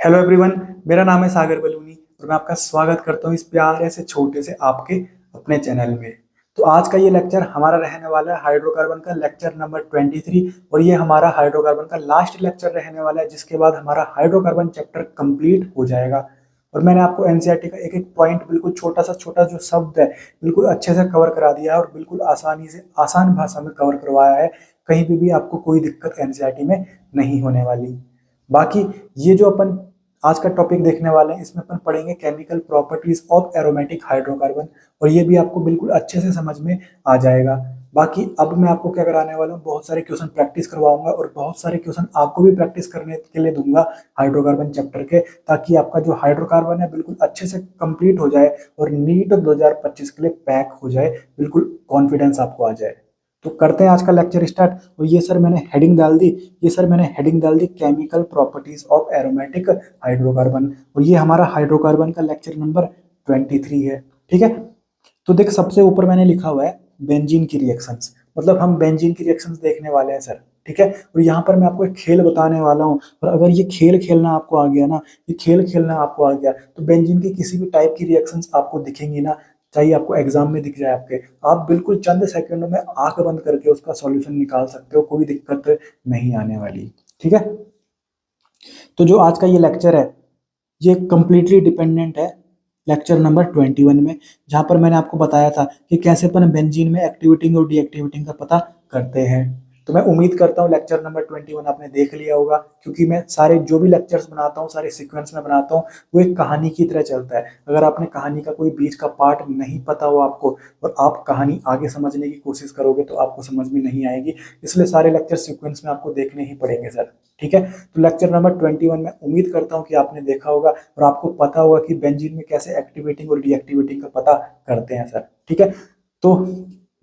Hello everyone. मेरा नाम है सागर बलूनी और मैं आपका स्वागत करता हूँ इस प्यारे से छोटे से आपके अपने चैनल में। तो आज का ये लेक्चर हमारा रहने वाला है हाइड्रोकार्बन का लेक्चर नंबर 23 और ये हमारा हाइड्रोकार्बन का लास्ट लेक्चर रहने वाला है, जिसके बाद हमारा हाइड्रोकार्बन चैप्टर कंप्लीट हो जाएगा। और मैंने आपको एनसीईआरटी का एक एक पॉइंट बिल्कुल छोटा जो शब्द है बिल्कुल अच्छे से कवर करा दिया है और बिल्कुल आसानी से आसान भाषा में कवर करवाया है। कहीं भी आपको कोई दिक्कत एनसीईआरटी में नहीं होने वाली। बाकी ये जो अपन आज का टॉपिक देखने वाले हैं इसमें अपन पढ़ेंगे chemical properties of aromatic hydrocarbon और ये भी आपको बिल्कुल अच्छे से समझ में आ जाएगा। बाकी अब मैं आपको क्या कराने वाला हूँ, बहुत सारे क्वेश्चन प्रैक्टिस करवाऊंगा और बहुत सारे क्वेश्चन आपको भी प्रैक्टिस करने के लिए दूंगा हाइड्रोकार्बन चैप्टर के, ताकि आपका जो हाइड्रोकार्बन है बिल्कुल अच्छे से कंप्लीट हो जाए और नीट 2025 के लिए पैक हो जाए, बिल्कुल कॉन्फिडेंस आपको आ जाए। तो करते हैं आज का लेक्चर स्टार्ट। और ये सर मैंने हेडिंग डाल the chemical properties of aromatic hydrocarbon और ये हमारा हाइड्रोकार्बन का लेक्चर नंबर 23 है। ठीक है, तो देख सबसे ऊपर मैंने लिखा हुआ है बेंजीन की रिएक्शंस, मतलब हम बेंजीन की रिएक्शंस देखने वाले हैं सर। ठीक है, और यहाँ पर मैं आपको एक खेल बताने वाला हूँ और अगर ये खेल खेलना आपको आ गया ना, ये खेल खेलना आपको आ गया तो बेंजीन की किसी भी टाइप की रिएक्शंस आपको दिखेंगी ना, चाहिए आपको एग्जाम में दिख जाए आपके, आप बिल्कुल चंद सेकंडों में आंख बंद करके उसका सॉल्यूशन निकाल सकते हो, कोई दिक्कत नहीं आने वाली। ठीक है, तो जो आज का ये लेक्चर है ये कंप्लीटली डिपेंडेंट है लेक्चर नंबर 21 में, जहां पर मैंने आपको बताया था कि कैसे अपन बेंजीन में एक्टिवेटिंग और डीएक्टिवेटिंग का पता करते हैं। तो मैं उम्मीद करता हूँ लेक्चर नंबर 21 आपने देख लिया होगा, क्योंकि मैं सारे जो भी लेक्चर्स बनाता हूँ सारे सीक्वेंस में बनाता हूँ, वो एक कहानी की तरह चलता है। अगर आपने कहानी का कोई बीच का पार्ट नहीं पता हो आपको और आप कहानी आगे समझने की कोशिश करोगे तो आपको समझ में नहीं आएगी, इसलिए सारे लेक्चर सीक्वेंस में आपको देखने ही पड़ेंगे सर। ठीक है, तो लेक्चर नंबर 21 में उम्मीद करता हूँ कि आपने देखा होगा और आपको पता होगा कि बेंजीन में कैसे एक्टिवेटिंग और डीएक्टिवेटिंग का पता करते हैं सर। ठीक है, तो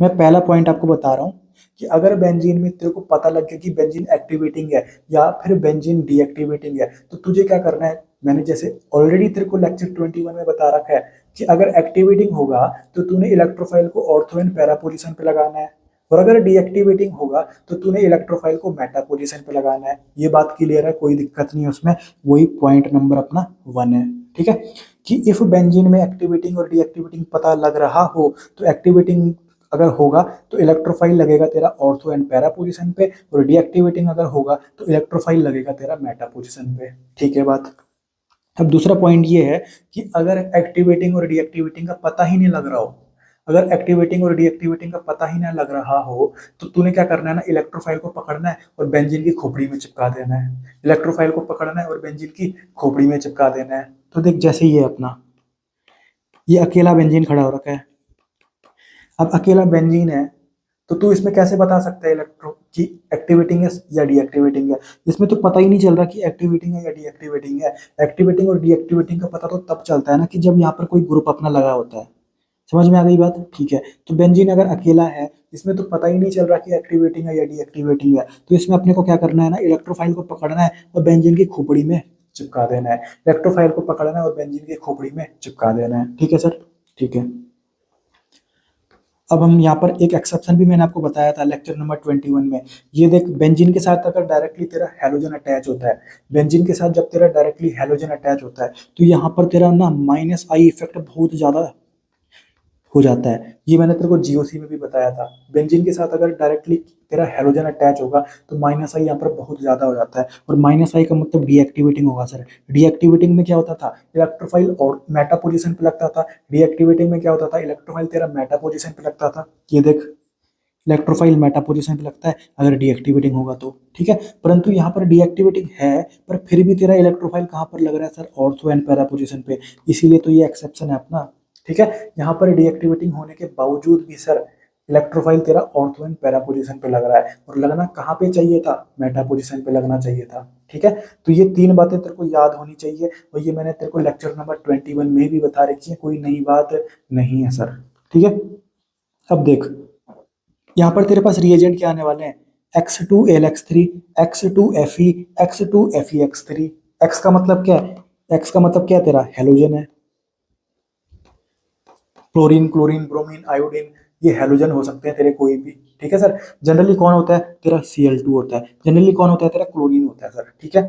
मैं पहला पॉइंट आपको बता रहा हूँ कि अगर बेंजीन में तेरे को पता लग गया कि बेंजीन एक्टिवेटिंग है या फिर बेंजीन डीएक्टिवेटिंग है, तो तुझे क्या करना है, मैंने जैसे ऑलरेडी तेरे को लेक्चर 21 में बता रखा है कि अगर एक्टिवेटिंग होगा तो तूने इलेक्ट्रोफाइल को ऑर्थो एंड पैरा पोजीशन पे लगाना है और अगर डीएक्टिवेटिंग होगा तो तूने इलेक्ट्रोफाइल को मेटा पोजीशन पे लगाना है। ये बात क्लियर है, कोई दिक्कत नहीं है उसमें, वही पॉइंट नंबर अपना 1 है। ठीक है, कि इफ बेंजीन में एक्टिवेटिंग और डीएक्टिवेटिंग पता लग रहा हो तो एक्टिवेटिंग अगर होगा तो इलेक्ट्रोफाइल लगेगा तेरा ऑर्थो एंड पैरा पोजीशन पे और डीएक्टिवेटिंग अगर होगा तो इलेक्ट्रोफाइल लगेगा तेरा मेटा पोजीशन पे। ठीक है बात। अब दूसरा पॉइंट ये है कि अगर एक्टिवेटिंग और डीएक्टिवेटिंग का पता ही नहीं लग रहा हो, अगर एक्टिवेटिंग और डीएक्टिवेटिंग का पता ही ना लग रहा हो तो तूने क्या करना है ना, इलेक्ट्रोफाइल को पकड़ना है और बेंजीन की खोपड़ी में चिपका देना है। इलेक्ट्रोफाइल को पकड़ना है और बेंजीन की खोपड़ी में चिपका देना है। तो देख जैसे ये अपना ये अकेला बेंजीन खड़ा हो रखा है, अब अकेला बेंजीन है तो तू इसमें कैसे बता सकता है इलेक्ट्रो की एक्टिवेटिंग है या डीएक्टिवेटिंग है। इसमें तो पता ही नहीं चल रहा कि एक्टिवेटिंग है या डीएक्टिवेटिंग है। एक्टिवेटिंग और डीएक्टिवेटिंग का पता तो तब चलता है ना कि जब यहाँ पर कोई ग्रुप अपना लगा होता है। समझ में आ गई बात। ठीक है, तो बेंजीन अगर अकेला है इसमें तो पता ही नहीं चल रहा कि एक्टिवेटिंग है या डीएक्टिवेटिंग है, तो इसमें अपने को क्या करना है ना, इलेक्ट्रोफाइल को पकड़ना है और बेंजीन की खोपड़ी में चिपका देना है। इलेक्ट्रोफाइल को पकड़ना है और बेंजीन की खोपड़ी में चिपका देना है। ठीक है सर, ठीक है। अब हम यहाँ पर एक एक्सेप्शन भी मैंने आपको बताया था लेक्चर नंबर 21 में। ये देख, बेंजीन के साथ अगर डायरेक्टली तेरा हैलोजन अटैच होता है, बेंजीन के साथ जब तेरा डायरेक्टली हैलोजन अटैच होता है तो यहाँ पर तेरा ना माइनस आई इफेक्ट बहुत ज्यादा हो जाता है। ये मैंने तेरे को जीओसी में भी बताया था, बेंजीन के साथ अगर डायरेक्टली तेरा हेलोजन अटैच होगा तो माइनस आई यहाँ पर बहुत ज्यादा हो जाता है और माइनस आई का मतलब डीएक्टिवेटिंग होगा सर। डीएक्टिवेटिंग में क्या होता था, इलेक्ट्रोफाइल और मेटा पोजीशन पे लगता था। डीएक्टिवेटिंग में क्या होता था, इलेक्ट्रोफाइल तेरा मेटा पोजीशन पे लगता था। ये देख, इलेक्ट्रोफाइल मेटा पोजीशन पे लगता है अगर डीएक्टिवेटिंग होगा तो। ठीक है, परंतु यहाँ पर डीएक्टिवेटिंग है पर फिर भी तेरा इलेक्ट्रोफाइल कहाँ पर लग रहा है sir, ortho and para position पे, इसीलिए तो ये एक्सेप्शन है अपना। ठीक है, यहाँ पर डीएक्टिवेटिंग होने के बावजूद भी सर इलेक्ट्रोफाइल तेरा ऑर्थो एंड पैरा पोजीशन पे लग रहा है और लगना कहाँ पे चाहिए था, मेटा पोजीशन पे लगना चाहिए था। ठीक है, तो ये 3 बातें तेरे को याद होनी चाहिए और ये मैंने तेरे को लेक्चर नंबर 21 में भी बता रखी है, कोई नई बात नहीं है सर। ठीक है, अब देख यहाँ पर तेरे पास रिएजेंट क्या आने वाले हैं, X2Lx3, X2Fe, X2Fex3। X का मतलब क्या है, X का मतलब क्या है, तेरा हेलोजन है। क्लोरीन, क्लोरीन, ब्रोमीन, आयोडीन, ये हेलोजन हो सकते हैं तेरे कोई भी। ठीक है सर, जनरली कौन होता है तेरा Cl2 होता है, जनरली कौन होता है तेरा क्लोरीन होता है सर। ठीक है,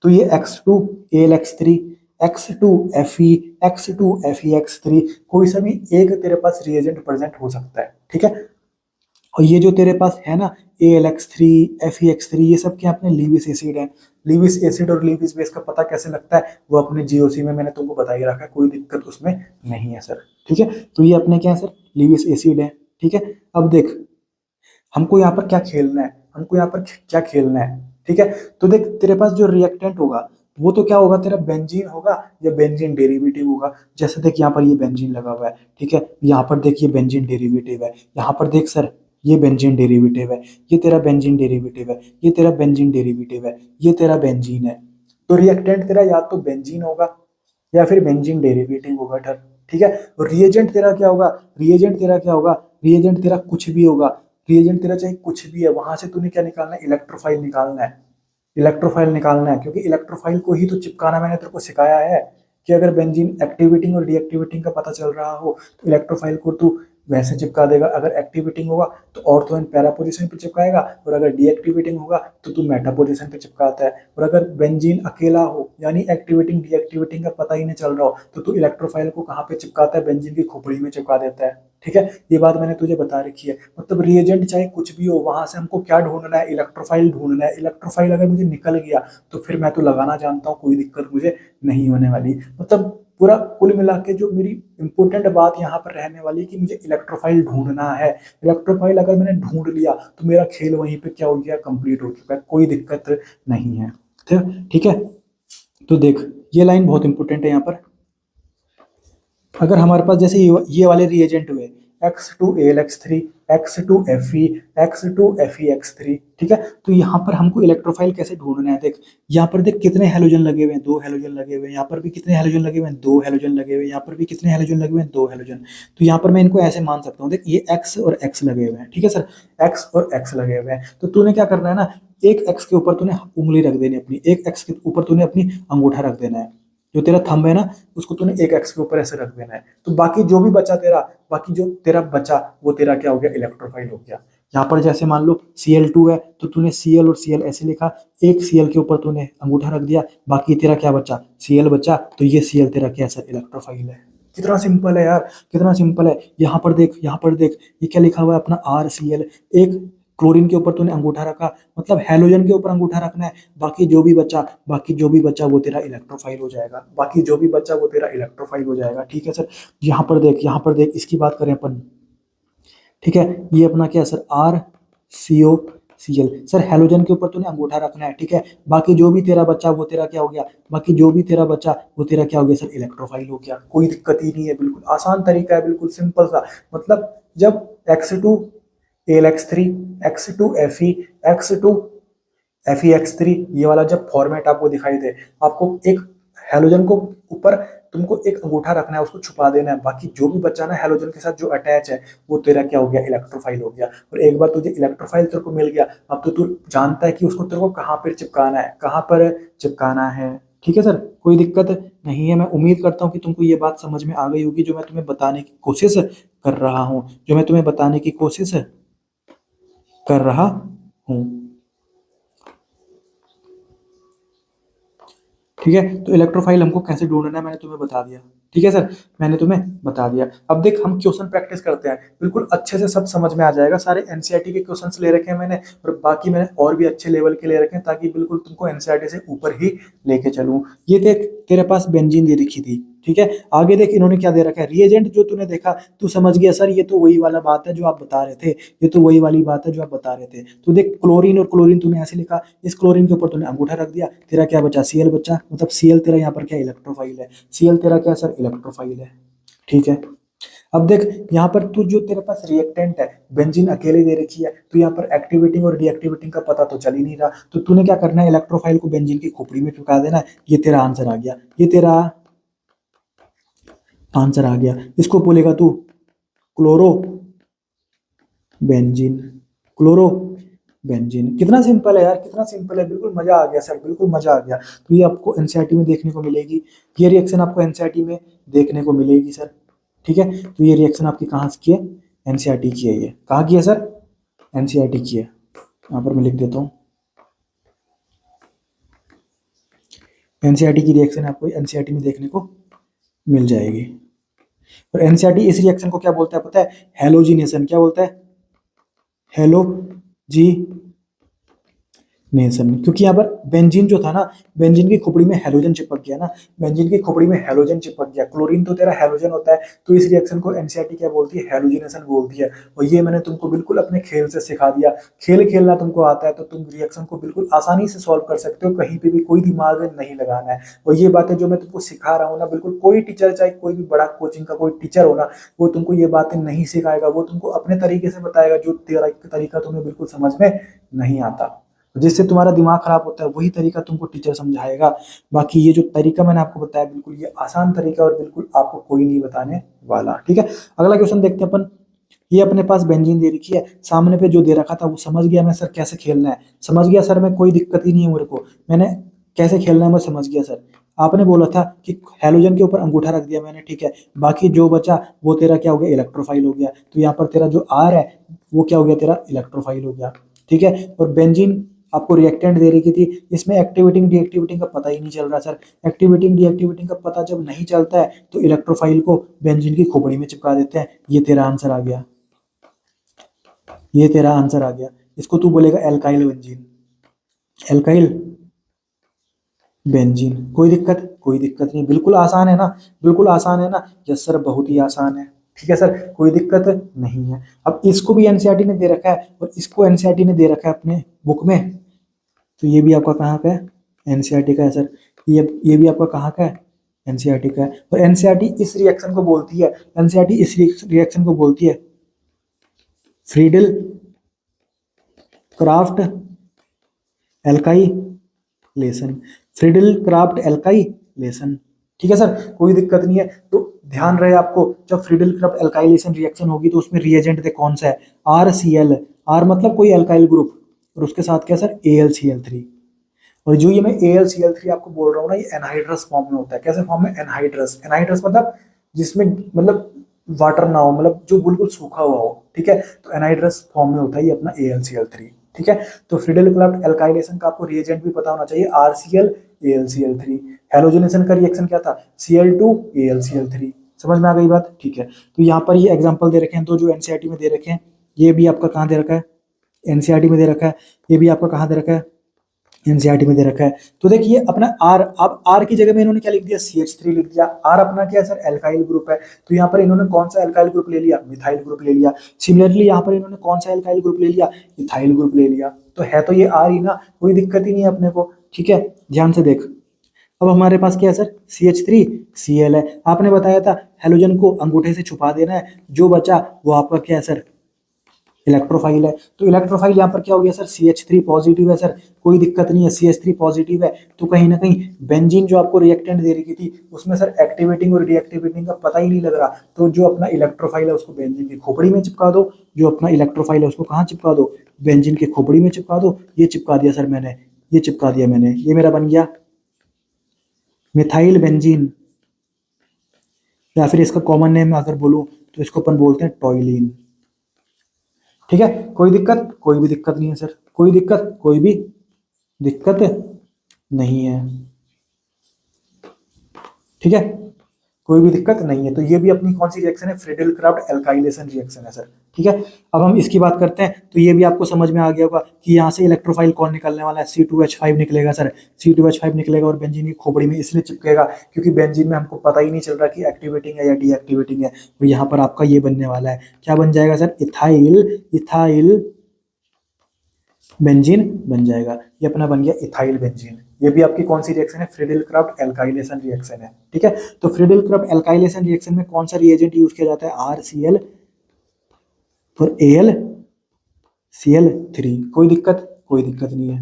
तो ये X2AlX3, X2Fe, X2FeX3 कोई सा भी एक तेरे पास रिएजेंट प्रेजेंट हो सकता है, ठीक है। और ये जो तेरे पास है ना AlX3, FeX3, ये सब क्या अपने लीविस एसिड है। लीविस एसिड और लीविस बेस का पता कैसे लगता है, वो अपने जीओसी में मैंने तुमको बता ही रखा है, कोई दिक्कत उसमें नहीं है सर, ठीक है। तो ये अपने क्या है सर, लीविस एसिड है, ठीक है। अब देख हमको यहाँ पर क्या खेलना है, हमको यहाँ पर क्या खेलना है, ठीक है। तो देख तेरे पास जो रिएक्टेंट होगा वो तो क्या होगा, तेरा बेंजीन होगा या बेंजीन डेरिवेटिव होगा। जैसे देख यहाँ पर ये बेंजीन लगा हुआ है, ठीक है, यहाँ पर देख ये बेंजीन डेरिवेटिव है, यहाँ पर देख सर ये बेंजीन डेरिवेटिव है, ये तेरा बेंजीन डेरिवेटिव है, ये तेरा बेंजीन डेरिवेटिव है, ये तेरा बेंजीन है। तो रिएक्टेंट तेरा या तो बेंजीन होगा या फिर बेंजीन डेरिवेटिव होगा टर, ठीक है। और रिएजेंट तेरा क्या होगा, रिएजेंट तेरा क्या होगा, रिएजेंट तेरा कुछ भी होगा। रिएजेंट तेरा चाहे कुछ भी है, वहां से तूने क्या निकालना है, इलेक्ट्रोफाइल निकालना है, इलेक्ट्रोफाइल निकालना है, क्योंकि इलेक्ट्रोफाइल को ही तो चिपकाना मैंने तेरे को सिखाया है कि अगर बेंजीन एक्टिवेटिंग और डीएक्टिवेटिंग का पता चल रहा हो तो इलेक्ट्रोफाइल को तू वैसे चिपका देगा। अगर एक्टिवेटिंग होगा तो ऑर्थो एंड पैरा पोजीशन पे चिपकाएगा, और अगर डीएक्टिवेटिंग होगा तो तू मेटा पोजीशन पे चिपकाता है। और अगर बेंजीन अकेला हो यानी एक्टिवेटिंग डीएक्टिवेटिंग का पता ही नहीं चल रहा हो तो तू इलेक्ट्रोफाइल को कहाँ पे चिपकाता है, बेंजीन की खोपड़ी में चिपका देता है, ठीक है। ये बात मैंने तुझे बता रखी है। मतलब रिएजेंट चाहे कुछ भी हो, वहां से हमको क्या ढूंढना है, इलेक्ट्रोफाइल ढूंढना है। इलेक्ट्रोफाइल अगर मुझे निकल गया तो फिर मैं तो लगाना जानता हूँ, कोई दिक्कत मुझे नहीं होने वाली। मतलब पूरा कुल मिला के जो मेरी इंपॉर्टेंट बात यहाँ पर रहने वाली है कि मुझे इलेक्ट्रोफाइल ढूंढना है। इलेक्ट्रोफाइल अगर मैंने ढूंढ लिया तो मेरा खेल वहीं पे क्या हो गया, कंप्लीट हो चुका है, कोई दिक्कत नहीं है, ठीक है। तो देख ये लाइन बहुत इंपॉर्टेंट है यहाँ पर। अगर हमारे पास जैसे ये वाले रिएजेंट हुए X2AlX3, X2Fe, X2FeX3, ठीक है। तो यहाँ पर हमको इलेक्ट्रोफाइल कैसे ढूंढना है, देख यहाँ पर देख कितने हैलोजन लगे हुए हैं, 2 हैलोजन लगे हुए हैं, यहाँ पर भी कितने हैलोजन लगे हुए हैं, 2 हैलोजन लगे हुए हैं, यहाँ पर भी कितने हैलोजन लगे हुए हैं, 2 हैलोजन। तो यहाँ पर मैं इनको ऐसे मान सकता हूँ, देख ये X और X लगे हुए हैं, ठीक है सर, X और X लगे हुए हैं। तो तूने क्या करना है ना, एक X के ऊपर तूने उंगली रख देनी अपनी, एक X के ऊपर तूने अपनी अंगूठा रख देना है, जो तेरा थंब है ना उसको तूने एक एक्स के ऊपर ऐसे रख देना है। तो बाकी जो भी बचा तेरा, बाकी जो तेरा बचा वो तेरा क्या हो गया, इलेक्ट्रोफाइल हो गया। यहाँ पर जैसे मान लो Cl2 है तो तूने Cl और Cl ऐसे लिखा, एक Cl के ऊपर तूने अंगूठा रख दिया, बाकी तेरा क्या बचा, Cl बचा, तो ये Cl तेरा क्या सर, इलेक्ट्रोफाइल है। कितना सिंपल है यार, कितना सिंपल है। यहाँ पर देख, यहाँ पर देख ये क्या लिखा हुआ है अपना RCl। एक क्लोरीन के ऊपर तूने अंगूठा रखा, मतलब हैलोजन के ऊपर अंगूठा रखना है, बाकी जो भी बचा, बाकी जो भी बचा वो तेरा इलेक्ट्रोफाइल हो जाएगा, बाकी जो भी बचा वो तेरा इलेक्ट्रोफाइल हो जाएगा, ठीक है सर। यहाँ पर देख, यहाँ पर देख, इसकी बात करें अपन, ठीक है। ये अपना क्या है सर, RCOCl। सर हैलोजन के ऊपर तूने अंगूठा रखना है, ठीक है। बाकी जो भी तेरा बचा वो तेरा क्या हो गया, बाकी जो भी तेरा बचा वो तेरा क्या हो गया सर, इलेक्ट्रोफाइल हो गया। कोई दिक्कत ही नहीं है, बिल्कुल आसान तरीका है, बिल्कुल सिंपल सा। मतलब जब X2AlX3, X2Fe, X2FeX3 ये वाला जब फॉर्मेट आपको दिखाई दे, आपको एक हैलोजन को ऊपर तुमको एक अंगूठा रखना है, उसको छुपा देना है, बाकी जो भी बचा ना हैलोजन के साथ जो अटैच है वो तेरा क्या हो गया, इलेक्ट्रोफाइल हो गया। और एक बार तुझे इलेक्ट्रोफाइल तेरे को मिल गया, अब तो तू जानता है कि उसको तेरे को कहाँ पर चिपकाना है, कहाँ पर चिपकाना है, ठीक है सर। कोई दिक्कत नहीं है। मैं उम्मीद करता हूँ कि तुमको ये बात समझ में आ गई होगी, जो मैं तुम्हें बताने की कोशिश कर रहा हूँ, जो मैं तुम्हें बताने की कोशिश कर रहा हूँ, ठीक है। तो इलेक्ट्रोफाइल हमको कैसे ढूंढना है मैंने तुम्हें बता दिया, ठीक है सर, मैंने तुम्हें बता दिया। अब देख हम क्वेश्चन प्रैक्टिस करते हैं, बिल्कुल अच्छे से सब समझ में आ जाएगा। सारे एनसीईआरटी के क्वेश्चंस ले रखे हैं मैंने, और बाकी मैंने और भी अच्छे लेवल के ले रखे हैं, ताकि बिल्कुल तुमको एनसीईआरटी से ऊपर ही लेके चलूं। ये देख तेरे पास बेंजीन दे रखी थी, ठीक है। आगे देख इन्होंने क्या दे रखा है, रिएजेंट जो तूने देखा तू समझ गया सर, ये तो वही वाला बात है जो आप बता रहे थे, ये तो वही वाली बात है जो आप बता रहे थे। तो देख क्लोरीन और क्लोरीन तूने ऐसे लिखा, इस क्लोरीन के ऊपर तूने अंगूठा रख दिया, तेरा क्या बचा, Cl बचा। मतलब Cl तेरा यहाँ पर क्या, इलेक्ट्रोफाइल है। Cl तेरा क्या सर, इलेक्ट्रोफाइल है, ठीक है। अब देख यहाँ पर तू जो तेरे पास रिएक्टेंट है, बेंजीन अकेले दे रखी है, तो यहाँ पर एक्टिवेटिंग और डीएक्टिवेटिंग का पता तो चल ही नहीं रहा। तो तूने क्या करना है, इलेक्ट्रोफाइल को बेंजीन की खोपड़ी में चिपका देना। ये तेरा आंसर आ गया, ये तेरा आंसर आ गया। इसको बोलेगा तू क्लोरो बेंजीन, क्लोरो बेंजीन। कितना सिंपल है यार, कितना सिंपल है, बिल्कुल मजा आ गया सर, बिल्कुल मजा आ गया। तो ये आपको एनसीईआरटी में देखने को मिलेगी, ये रिएक्शन आपको एनसीईआरटी में देखने को मिलेगी सर, ठीक है। तो ये रिएक्शन आपकी कहाँ से की है, एनसीईआरटी की है। ये कहाँ की है सर, एनसीईआरटी की है। यहाँ पर मैं लिख देता हूँ एनसीईआरटी की रिएक्शन आपको एनसीईआरटी में देखने को मिल जाएगी। और एनसीईआरटी इस रिएक्शन को क्या बोलता है पता है? हेलोजिनेशन। क्या बोलता है? हेलोजी नेशन। क्योंकि यहाँ पर बेंजीन जो था ना, बेंजीन की खोपड़ी में हेलोजन चिपक गया ना, बेंजीन की खोपड़ी में हेलोजन चिपक गया। क्लोरीन तो तेरा हेलोजन होता है, तो इस रिएक्शन को एनसीईआरटी क्या बोलती है? हेलोजिनेशन बोलती है। और ये मैंने तुमको बिल्कुल अपने खेल से सिखा दिया। खेल खेलना तुमको आता है तो तुम रिएक्शन को बिल्कुल आसानी से सॉल्व कर सकते हो, कहीं पे भी कोई दिमाग नहीं लगाना है। और ये बातें जो मैं तुमको सिखा रहा हूँ ना, बिल्कुल कोई टीचर, चाहे कोई भी बड़ा कोचिंग का कोई टीचर हो ना, वो तुमको ये बातें नहीं सिखाएगा। वो तुमको अपने तरीके से बताएगा, जो तेरा तरीका तुम्हें बिल्कुल समझ में नहीं आता, जिससे तुम्हारा दिमाग खराब होता है, वही तरीका तुमको टीचर समझाएगा। बाकी ये जो तरीका मैंने आपको बताया, बिल्कुल ये आसान तरीका और बिल्कुल आपको कोई नहीं बताने वाला। ठीक है, अगला क्वेश्चन देखते हैं अपन। ये अपने पास बेंजीन दे रखी है, सामने पे जो दे रखा था वो समझ गया मैं सर कैसे खेलना है। समझ गया सर, मैं कोई दिक्कत ही नहीं है मेरे को, मैंने कैसे खेलना है मैं समझ गया सर। आपने बोला था कि हेलोजन के ऊपर अंगूठा रख दिया मैंने, ठीक है। बाकी जो बचा वो तेरा क्या हो गया? इलेक्ट्रोफाइल हो गया। तो यहाँ पर तेरा जो आर है वो क्या हो गया? तेरा इलेक्ट्रोफाइल हो गया। ठीक है, और बेंजीन आपको रिएक्टेंट दे रखी थी, इसमें एक्टिवेटिंग डीएक्टिवेटिंग का पता ही नहीं चल रहा सर। एक्टिवेटिंग डीएक्टिवेटिंग का पता जब नहीं चलता है तो इलेक्ट्रोफाइल को बेंजीन की खोपड़ी में चिपका देते हैं। ये तेरा आंसर आ गया, ये तेरा आंसर आ गया। इसको तू बोलेगा एल्काइल बेंजीन, एल्काइल बेंजीन। कोई दिक्कत? कोई दिक्कत नहीं, बिल्कुल आसान है ना, बिल्कुल आसान है ना। यस सर, बहुत ही आसान है। ठीक है सर, कोई दिक्कत नहीं है। अब इसको भी एनसीईआरटी ने दे रखा है और इसको एनसीईआरटी ने दे रखा है अपने बुक में, तो ये भी आपका कहाँ का है? एनसीईआरटी का है सर। ये भी आपका कहाँ का है? एनसीईआरटी का है। और एनसीईआरटी इस रिएक्शन को बोलती है, एनसीईआरटी इस रिएक्शन को बोलती है Friedel craft alkylation. Friedel craft alkylation. ठीक है सर, कोई दिक्कत नहीं है। तो ध्यान रहे आपको, जब फ्रीडल क्राफ्ट एल्काइलेशन रिएक्शन होगी तो उसमें रिएजेंट दे कौन सा है? RCl। आर मतलब कोई एल्काइल ग्रुप, और उसके साथ क्या सर? AlCl3। और जो ये मैं AlCl3 आपको बोल रहा हूँ ना, ये एनहाइड्रस फॉर्म में होता है। कैसे फॉर्म में? एनहाइड्रस। एनहाइड्रस मतलब जिसमें मतलब वाटर ना हो, मतलब जो बिल्कुल सूखा हुआ हो। ठीक है, तो एनहाइड्रस फॉर्म में होता है ये अपना AlCl3। ठीक है, तो फ्रीडल क्राफ्ट एल्काइलेशन का आपको रिएजेंट भी पता होना चाहिए, RCl AlCl3। हेलोजनेशन का रिएक्शन क्या था? Cl2 AlCl3। समझ में आ गई बात? ठीक है, तो यहाँ पर ये एग्जाम्पल दे रखे हैं, तो जो एनसीईआरटी में दे रखे हैं, ये भी आपका कहाँ दे रखा है? एनसीईआरटी में दे रखा है। ये भी आपका कहाँ दे रखा है? एनसीईआरटी में दे रखा है। तो देखिए अपना आर, अब आर की जगह में इन्होंने क्या लिख दिया? CH3 लिख दिया। आर अपना क्या है सर? एल्काइल ग्रुप है, तो यहाँ पर इन्होंने कौन सा एल्काइल ग्रुप ले लिया? मिथाइल ग्रुप ले लिया। सिमिलरली यहाँ पर इन्होंने कौन सा एल्काइल ग्रुप ले लिया? इथाइल ग्रुप ले लिया। तो है तो ये आर ही ना, कोई दिक्कत ही नहीं है अपने को। ठीक है, ध्यान से देख। अब हमारे पास क्या है सर? CH3 Cl है। आपने बताया था हेलोजन को अंगूठे से छुपा देना है, जो बचा वो आपका क्या है सर? इलेक्ट्रोफाइल है। तो इलेक्ट्रोफाइल यहाँ पर क्या हो गया सर? CH3 पॉजिटिव है सर, कोई दिक्कत नहीं है, CH3 पॉजिटिव है। तो कहीं ना कहीं बेंजीन जो आपको रिएक्टेंट दे रही थी उसमें सर एक्टिवेटिंग और डीएक्टिवेटिंग का पता ही नहीं लग रहा। तो जो अपना इलेक्ट्रोफाइल है उसको बेंजीन की खोपड़ी में चिपका दो, जो अपना इलेक्ट्रोफाइल है उसको कहाँ चिपका दो? बेंजीन की खोपड़ी में चिपका दो। ये चिपका दिया सर मैंने, ये चिपका दिया मैंने, ये मेरा बन गया मिथाइल बेंजीन, या फिर इसका कॉमन नेम अगर बोलूं तो इसको अपन बोलते हैं टॉइलिन। ठीक है, कोई दिक्कत? कोई भी दिक्कत नहीं है सर, कोई दिक्कत? कोई भी दिक्कत नहीं है। ठीक है, कोई भी दिक्कत नहीं है। तो ये भी अपनी कौन सी रिएक्शन है? फ्रीडल क्राफ्ट एल्काइलेशन रिएक्शन है सर। ठीक है, अब हम इसकी बात करते हैं। तो ये भी आपको समझ में आ गया होगा कि यहाँ से इलेक्ट्रोफाइल कौन निकलने वाला है? C2H5 निकलेगा सर, C2H5 निकलेगा और बेंजीन की खोपड़ी में इसलिए चिपकेगा क्योंकि बेंजीन में हमको पता ही नहीं चल रहा कि एक्टिवेटिंग है या डीएक्टिवेटिंग है। तो यहाँ पर आपका ये बनने वाला है, क्या बन जाएगा सर? इथाइल, इथाइल बेंजीन बन जाएगा। ये अपना बन गया इथाइल बेंजीन। ये भी आपकी कौन सी रिएक्शन है? फ्रीडल क्राफ्ट एल्काइलेशन रिएक्शन है। ठीक है, तो फ्रीडल क्राफ्ट एल्काइलेशन रिएक्शन में कौन सा रिएजेंट यूज किया जाता है? RCl और AlCl3। कोई दिक्कत? कोई दिक्कत नहीं है।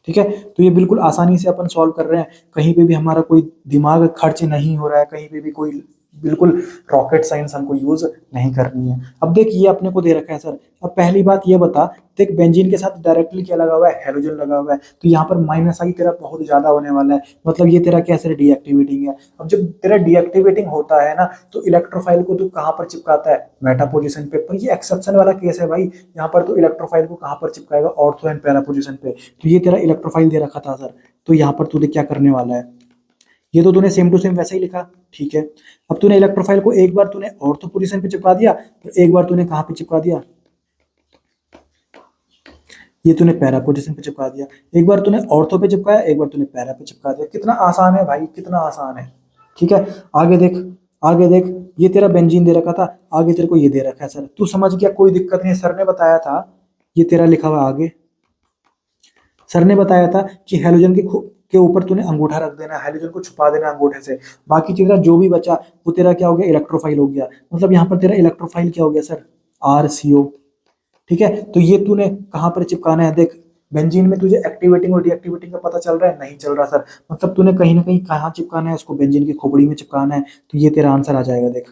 ठीक है, तो ये बिल्कुल आसानी से अपन सॉल्व कर रहे हैं, कहीं पे भी हमारा कोई दिमाग खर्च नहीं हो रहा है, कहीं पे भी कोई बिल्कुल रॉकेट साइंस हमको यूज नहीं करनी है। अब देख ये अपने को दे रखा है सर। अब पहली बात ये बता, देख बेंजीन के साथ डायरेक्टली क्या लगा हुआ है? हेलोजन लगा हुआ है, तो यहाँ पर -I तेरा बहुत ज्यादा होने वाला है, मतलब ये तेरा क्या सर? डीएक्टिवेटिंग है। अब जब तेरा डीएक्टिवेटिंग होता है ना, तो इलेक्ट्रोफाइल को तू कहाँ पर चिपकाता है? मेटा पोजिशन पे। पर ये एक्सेप्शन वाला केस है भाई, यहाँ पर तो इलेक्ट्रोफाइल को कहाँ पर चिपकाएगा? ऑर्थो एंड पैरा पोजिशन पे। तो ये तेरा इलेक्ट्रोफाइल दे रखा था सर, तो यहाँ पर तू क्या करने वाला है? ये तो तूने सेम टू सेम वैसा ही लिखा, ठीक है। अब तूने इलेक्ट्रोफाइल को एक बार तूने ऑर्थो पोजीशन पे चिपका दिया, और एक बार तूने कहाँ पे चिपका दिया, ये तूने पैरा पोजीशन पे चिपका दिया। एक बार तूने ऑर्थो पे चिपकाया, एक बार तूने पैरा पे चिपका दिया। कितना आसान है भाई, कितना आसान है। ठीक है, आगे देख, आगे देख, ये तेरा बेंजीन दे रखा था, आगे तेरे को ये दे रखा है सर, तू समझ गया, कोई दिक्कत नहीं। सर ने बताया था, ये तेरा लिखा हुआ आगे, सर ने बताया था कि हैलोजन के ऊपर तूने अंगूठा रख देना, हैलोजन को छुपा देना अंगूठे से, बाकी चीज जो भी बचा वो तेरा क्या हो गया, इलेक्ट्रोफाइल हो गया। मतलब यहाँ पर तेरा इलेक्ट्रोफाइल क्या हो गया सर, RCO। ठीक है, तो ये तूने कहाँ पर चिपकाना है, देख बेंजीन में तुझे एक्टिवेटिंग और डीएक्टिवेटिंग का पता चल रहा है, नहीं चल रहा सर, मतलब तूने कहीं ना कहीं कहाँ चिपकाना है, उसको बेंजीन की खोपड़ी में चिपकाना है। तो ये तेरा आंसर आ जाएगा, देख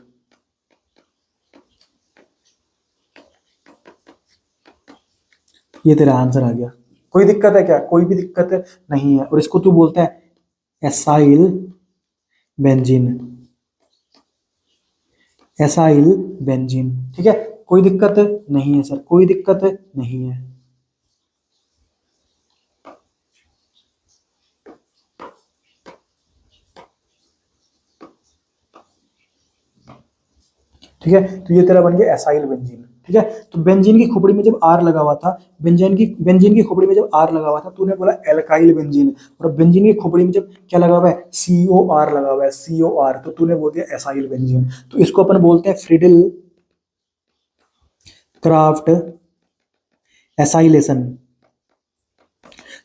ये तेरा आंसर आ गया। कोई दिक्कत है क्या, कोई भी दिक्कत नहीं है। और इसको तू बोलता है एसाइल बेंजीन, एसाइल बेंजीन। ठीक है, कोई दिक्कत नहीं है सर, कोई दिक्कत नहीं है। ठीक है, तो ये तेरा बन गया एसाइल बेंजीन। ठीक है, तो बेंजीन की खोपड़ी में जब आर लगा हुआ था, बेंजीन की खोपड़ी में जब आर लगा हुआ था, तूने बोला एल्काइल बेंजीन, और बेंजीन की खोपड़ी में जब क्या लगा हुआ है, COR लगा हुआ है, COR, तो तूने बोल दिया एसाइल बेंजीन। तो इसको अपन बोलते हैं फ्रीडल क्राफ्ट एसाइलेशन।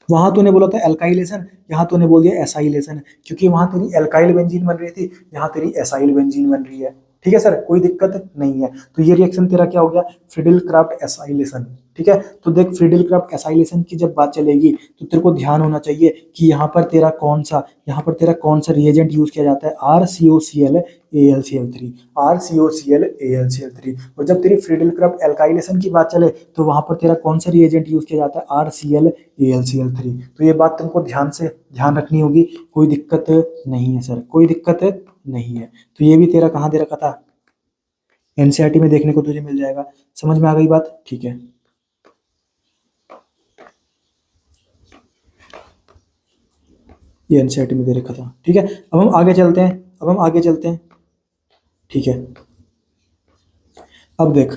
वहां तूने बोला था एल्काइलेशन, यहाँ तूने बोल दिया एसाइलेशन, क्योंकि वहां तेरी एल्काइल बेंजीन बन रही थी, यहाँ तेरी एसाइल बेंजीन बन रही है। ठीक है सर, कोई दिक्कत नहीं है। तो ये रिएक्शन तेरा क्या हो गया, फ्रीडल क्राफ्ट एसाइलेशन। ठीक है, तो देख फ्रीडल क्राफ्ट एसाइलेशन की जब बात चलेगी तो तेरे को ध्यान होना चाहिए कि यहाँ पर तेरा कौन सा रिएजेंट यूज किया जाता है, RCOCl AlCl3, RCOCl AlCl3। और जब तेरी फ्रीडल क्राफ्ट एल्काइलेशन की बात चले तो वहां पर तेरा कौन सा रिएजेंट यूज किया जाता है, RCl AlCl3। तो ये बात तुमको ध्यान रखनी होगी। कोई दिक्कत नहीं है सर, कोई दिक्कत नहीं है। तो ये भी तेरा कहाँ दे रखा था, NCERT में देखने को तुझे मिल जाएगा। समझ में आ गई बात, ठीक है। ये NCERT में दे रखा था, ठीक है। अब हम आगे चलते हैं, ठीक है। अब देख,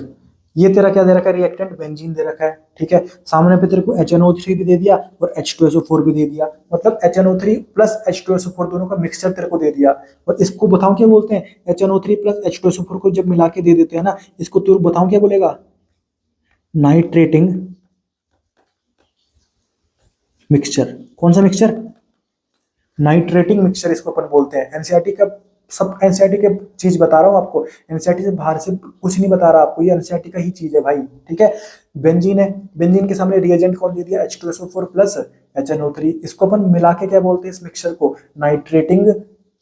ये तेरा क्या दे रखा है, रिएक्टेंट बेंजीन दे रखा है। ठीक है, सामने पे तेरे को HNO3 भी दे दिया और H2SO4 भी दे दिया, मतलब HNO3 प्लस H2SO4 दोनों का मिक्सचर तेरे को दे दिया। और इसको बताऊं क्या बोलते हैं, HNO3 प्लस H2SO4 को जब मिला के दे देते हैं ना, इसको तू बताऊं क्या बोलेगा, नाइट्रेटिंग मिक्सचर। कौन सा मिक्सचर, नाइट्रेटिंग मिक्सचर इसको अपन बोलते हैं। एनसीईआरटी का सब, एनसीईआरटी के चीज बता रहा हूँ आपको, एनसीईआरटी से बाहर से कुछ नहीं बता रहा आपको, ये एनसीईआरटी का ही चीज है भाई। ठीक है, बेंजीन है, बेंजीन के सामने रिएजेंट कौन दे दिया, H2SO4 प्लस HNO3। इसको अपन मिला के क्या बोलते हैं, इस मिक्सचर को नाइट्रेटिंग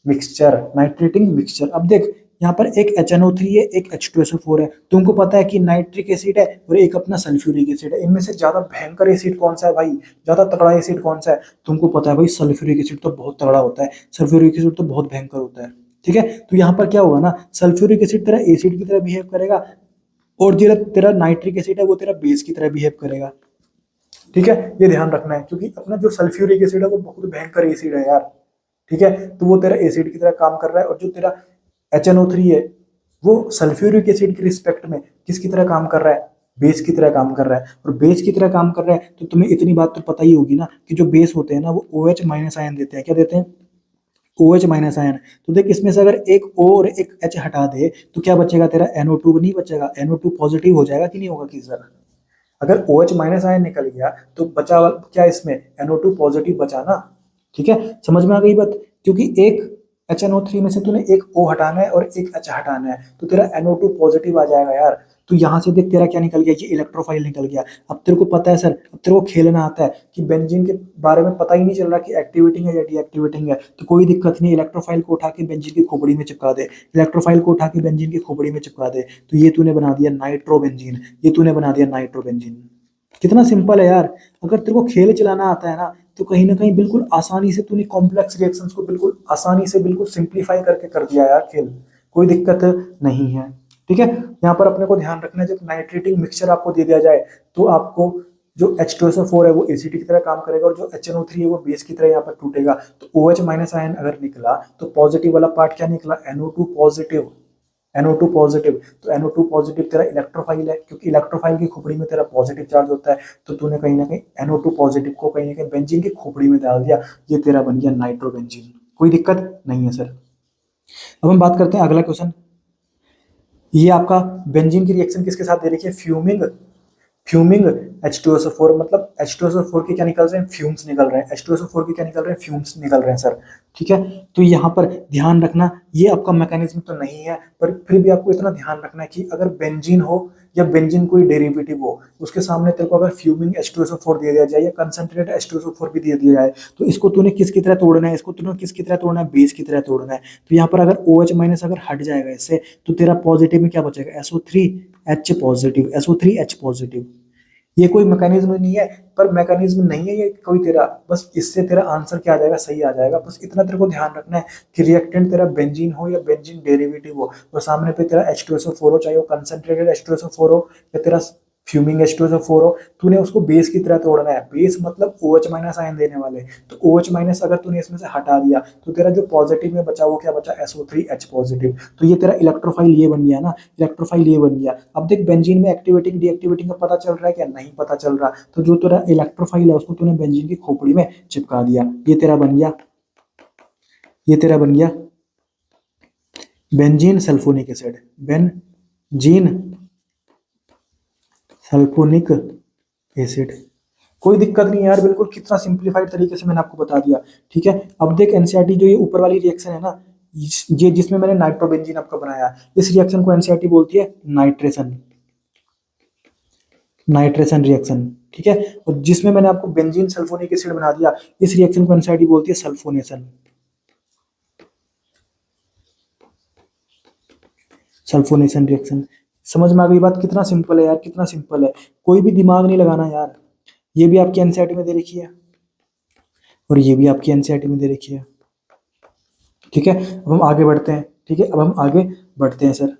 मिक्सचर, नाइट्रेटिंग मिक्सचर। अब देख, यहाँ पर एक HNO3 है, एक H2SO4 है। तुमको पता है कि नाइट्रिक एसिड है और एक अपना सल्फ्यूरिक एसिड है। इनमें से ज्यादा भयंकर एसिड कौन सा है भाई, ज्यादा तगड़ा एसिड कौन सा है, तुमको पता है भाई, सल्फ्यूरिक एसिड तो बहुत तगड़ा होता है, सल्फ्यूरिक एसिड तो बहुत भयंकर होता है। ठीक है, तो यहाँ पर क्या होगा ना, सल्फ्यूरिक एसिड तेरा एसिड की तरह बिहेव करेगा, और जो तेरा नाइट्रिक एसिड है वो तेरा बेस की तरह बिहेव करेगा। ठीक है, ये ध्यान रखना है, क्योंकि अपना जो सल्फ्यूरिक एसिड है वो बहुत भयंकर एसिड है यार। ठीक है, तो वो तेरा एसिड की तरह काम कर रहा है, और जो तेरा HNO3 है वो सल्फ्यूरिक एसिड के रिस्पेक्ट में किसकी तरह काम कर रहा है, बेस की तरह काम कर रहा है। और बेस की तरह काम कर रहा है तो तुम्हें इतनी बात तो पता ही होगी ना कि जो बेस होते हैं ना वो OH माइनस आयन देते हैं। क्या देते हैं, OH माइनस आयन। तो देख, इसमें से अगर एक O और एक H हटा दे तो क्या बचेगा तेरा, NO2 नहीं बचेगा, NO2 पॉजिटिव हो जाएगा कि नहीं होगा कि सर, अगर OH माइनस आयन निकल गया तो बचा क्या इसमें, NO2 पॉजिटिव बचा ना। ठीक है, समझ में आ गई बात, क्योंकि एक HNO3 में से तूने एक O हटाना है और एक H हटाना है, तो तेरा NO2 पॉजिटिव आ जाएगा यार। तो यहाँ से देख तेरा क्या निकल गया, ये इलेक्ट्रोफाइल निकल गया। अब तेरे को पता है सर, अब तेरे को खेलना आता है कि बेंजीन के बारे में पता ही नहीं चल रहा कि एक्टिवेटिंग है या डीएक्टिवेटिंग है, तो कोई दिक्कत नहीं, इलेक्ट्रोफाइल को उठा के बेंजीन की खोपड़ी में चिपका दे, इलेक्ट्रोफाइल को उठा के बेंजीन की खोपड़ी में चिपका दे। तो ये तूने बना दिया नाइट्रोबेंजीन, ये तूने बना दिया नाइट्रोबेंजीन। कितना सिंपल है यार। अगर तेरे को खेल चलाना आता है ना तो कहीं ना कहीं बिल्कुल आसानी से तूने कॉम्प्लेक्स रिएक्शंस को बिल्कुल आसानी से बिल्कुल सिंप्लीफाई करके कर दिया यार खेल, कोई दिक्कत नहीं है। ठीक है, यहाँ पर अपने को ध्यान रखना है, जब नाइट्रेटिंग मिक्सचर आपको दे दिया जाए तो आपको जो H2SO4 है वो एसिड की तरह काम करेगा और जो HNO3 है वो बेस की तरह यहाँ पर टूटेगा। तो OH माइनस आयन अगर निकला तो पॉजिटिव वाला पार्ट क्या निकला, NO2 पॉजिटिव, NO2 पॉजिटिव। तो NO2 पॉजिटिव तेरा इलेक्ट्रोफाइल है, क्योंकि इलेक्ट्रोफाइल की खोपड़ी में तेरा पॉजिटिव चार्ज होता है, तो तूने कहीं ना कहीं NO2 पॉजिटिव को कहीं ना कहीं बेंजीन की खोपड़ी में डाल दिया, ये तेरा बन गया नाइट्रोबेंजीन। कोई दिक्कत नहीं है सर। अब हम बात करते हैं अगला क्वेश्चन। ये आपका बेंजीन की रिएक्शन किसके साथ दे रखी है, फ्यूमिंग, फ्यूमिंग H2SO4, मतलब H2SO4 के क्या निकल रहे हैं, फ्यूम्स निकल रहे हैं, H2SO4 के क्या निकल रहे हैं, फ्यूम्स निकल रहे हैं सर। ठीक है, तो यहाँ पर ध्यान रखना, ये आपका मैकेनिज्म तो नहीं है, पर फिर भी आपको इतना ध्यान रखना है कि अगर बेंजीन हो या बेंजीन कोई डेरिवेटिव हो, उसके सामने तेरे को अगर फ्यूमिंग H2SO4 दे दिया जाए या कंसंट्रेटेड H2SO4 भी दे दिया जाए, तो इसको तूने किसकी तरह तोड़ना है, इसको तूने किसकी तरह तोड़ना है, बेस की तरह तोड़ना है। तो यहाँ पर अगर OH माइनस अगर हट जाएगा इससे, तो तेरा पॉजिटिव में क्या बचेगा, SO3H पॉजिटिव, SO3H पॉजिटिव। ये कोई मैकेनिज्म नहीं है, पर मैकेनिज्म नहीं है ये कोई तेरा, बस इससे तेरा आंसर क्या आ जाएगा, सही आ जाएगा। बस इतना तेरे को ध्यान रखना है कि रिएक्टेंट तेरा बेंजीन हो या बेंजीन डेरिवेटिव हो, तो सामने पे तेरा H2SO4 हो, चाहे वो कंसंट्रेटेड H2SO4 हो या तेरा फ्यूमिंग H2SO4 हो, तूने उसको बेस की तरह तोड़ना है। बेस मतलब OH माइनस आयन देने वाले, तो OH माइनस अगर तूने इसमें से हटा दिया तो तेरा जो पॉजिटिव में बचा वो क्या बचा, SO3H पॉजिटिव। तो ये तेरा इलेक्ट्रोफाइल ये बन गया ना, इलेक्ट्रोफाइल ये बन गया। अब देख बेंजीन में एक्टिवेटिंग डीएक्टिवेटिंग का पता चल रहा है क्या, नहीं पता चल रहा, तो जो तेरा इलेक्ट्रोफाइल है उसको तूने बेंजीन की खोपड़ी में चिपका दिया, ये तेरा बन गया, ये तेरा बन गया benzene sulphonic acid, benzene sulphonic acid. कोई दिक्कत नहीं यार, बिल्कुल कितना सिंप्लीफाइड तरीके से मैंने आपको बता दिया। ठीक है, अब देख एनसीईआरटी जो ये ऊपर वाली रिएक्शन है ना, ये जिसमें मैंने नाइट्रोबेंजीन आपका बनाया, इस रिएक्शन को एनसीईआरटी बोलती है नाइट्रेशन, नाइट्रेशन रिएक्शन। ठीक है, और जिसमें मैंने आपको बेंजीन सल्फोनिक एसिड बना दिया, इस रिएक्शन को एनसीईआरटी बोलती है सल्फोनेशन, सल्फोनेशन रिएक्शन। समझ में आ गई बात, कितना सिंपल है यार, कितना सिंपल है, कोई भी दिमाग नहीं लगाना यार। ये भी आपकी एनसीईआरटी में दे रखी है और ये भी आपकी एनसीईआरटी में दे रखी है। ठीक है, अब हम आगे बढ़ते हैं। ठीक है, अब हम आगे बढ़ते हैं सर।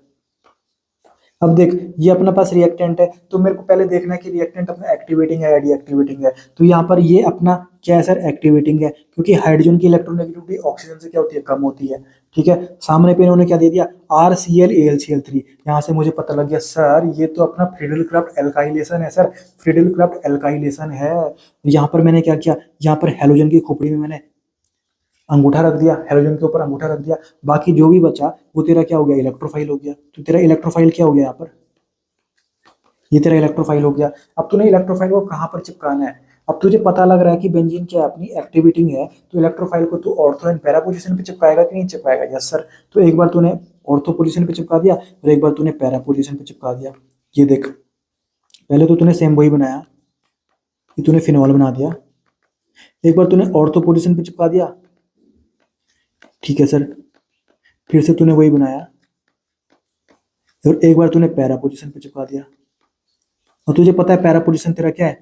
अब देख ये अपना पास रिएक्टेंट है, तो मेरे को पहले देखना है कि रिएक्टेंट अपना एक्टिवेटिंग है या डीएक्टिवेटिंग है। तो यहाँ पर ये अपना क्या है सर, एक्टिवेटिंग है, क्योंकि हाइड्रोजन की इलेक्ट्रोनेगेटिविटी ऑक्सीजन से क्या होती है, कम होती है। ठीक है, सामने पे इन्होंने क्या दे दिया, RCl AlCl3। यहाँ से मुझे पता लग गया सर ये तो अपना फ्रीडल क्राफ्ट एल्काइलेशन है सर, फ्रीडल क्राफ्ट एल्काइलेशन है। यहाँ पर मैंने क्या किया, यहाँ पर हेलोजन की खोपड़ी में मैंने अंगूठा रख दिया, हेलोजन के ऊपर अंगूठा रख दिया, बाकी जो भी बचा वो तेरा क्या हो गया, इलेक्ट्रोफाइल हो गया। तो तेरा इलेक्ट्रोफाइल क्या हो गया यहाँ पर, ये तेरा इलेक्ट्रोफाइल हो गया। अब तूने इलेक्ट्रोफाइल को कहाँ पर चिपकाना है, अब तुझे पता लग रहा है कि बेंजीन क्या है, अपनी एक्टिवेटिंग है, तो इलेक्ट्रोफाइल को तू ऑर्थो एंड पैरा पोजीशन पे चिपकाएगा कि नहीं चिपकाएगा, यस सर। तो एक बार तूने ऑर्थो पोजीशन पे चिपका दिया और एक बार तूने पैरा पोजीशन पे चिपका दिया। ये देख पहले तो तूने सेम वही बनाया, ये तूने फिनॉल बना दिया, एक बार तूने ऑर्थो पोजीशन पे चिपका दिया, ठीक है सर, फिर से तूने वही बनाया और एक बार तूने पैरा पोजीशन पे चिपका दिया। और तुझे पता है पैरा पोजीशन तेरा क्या है,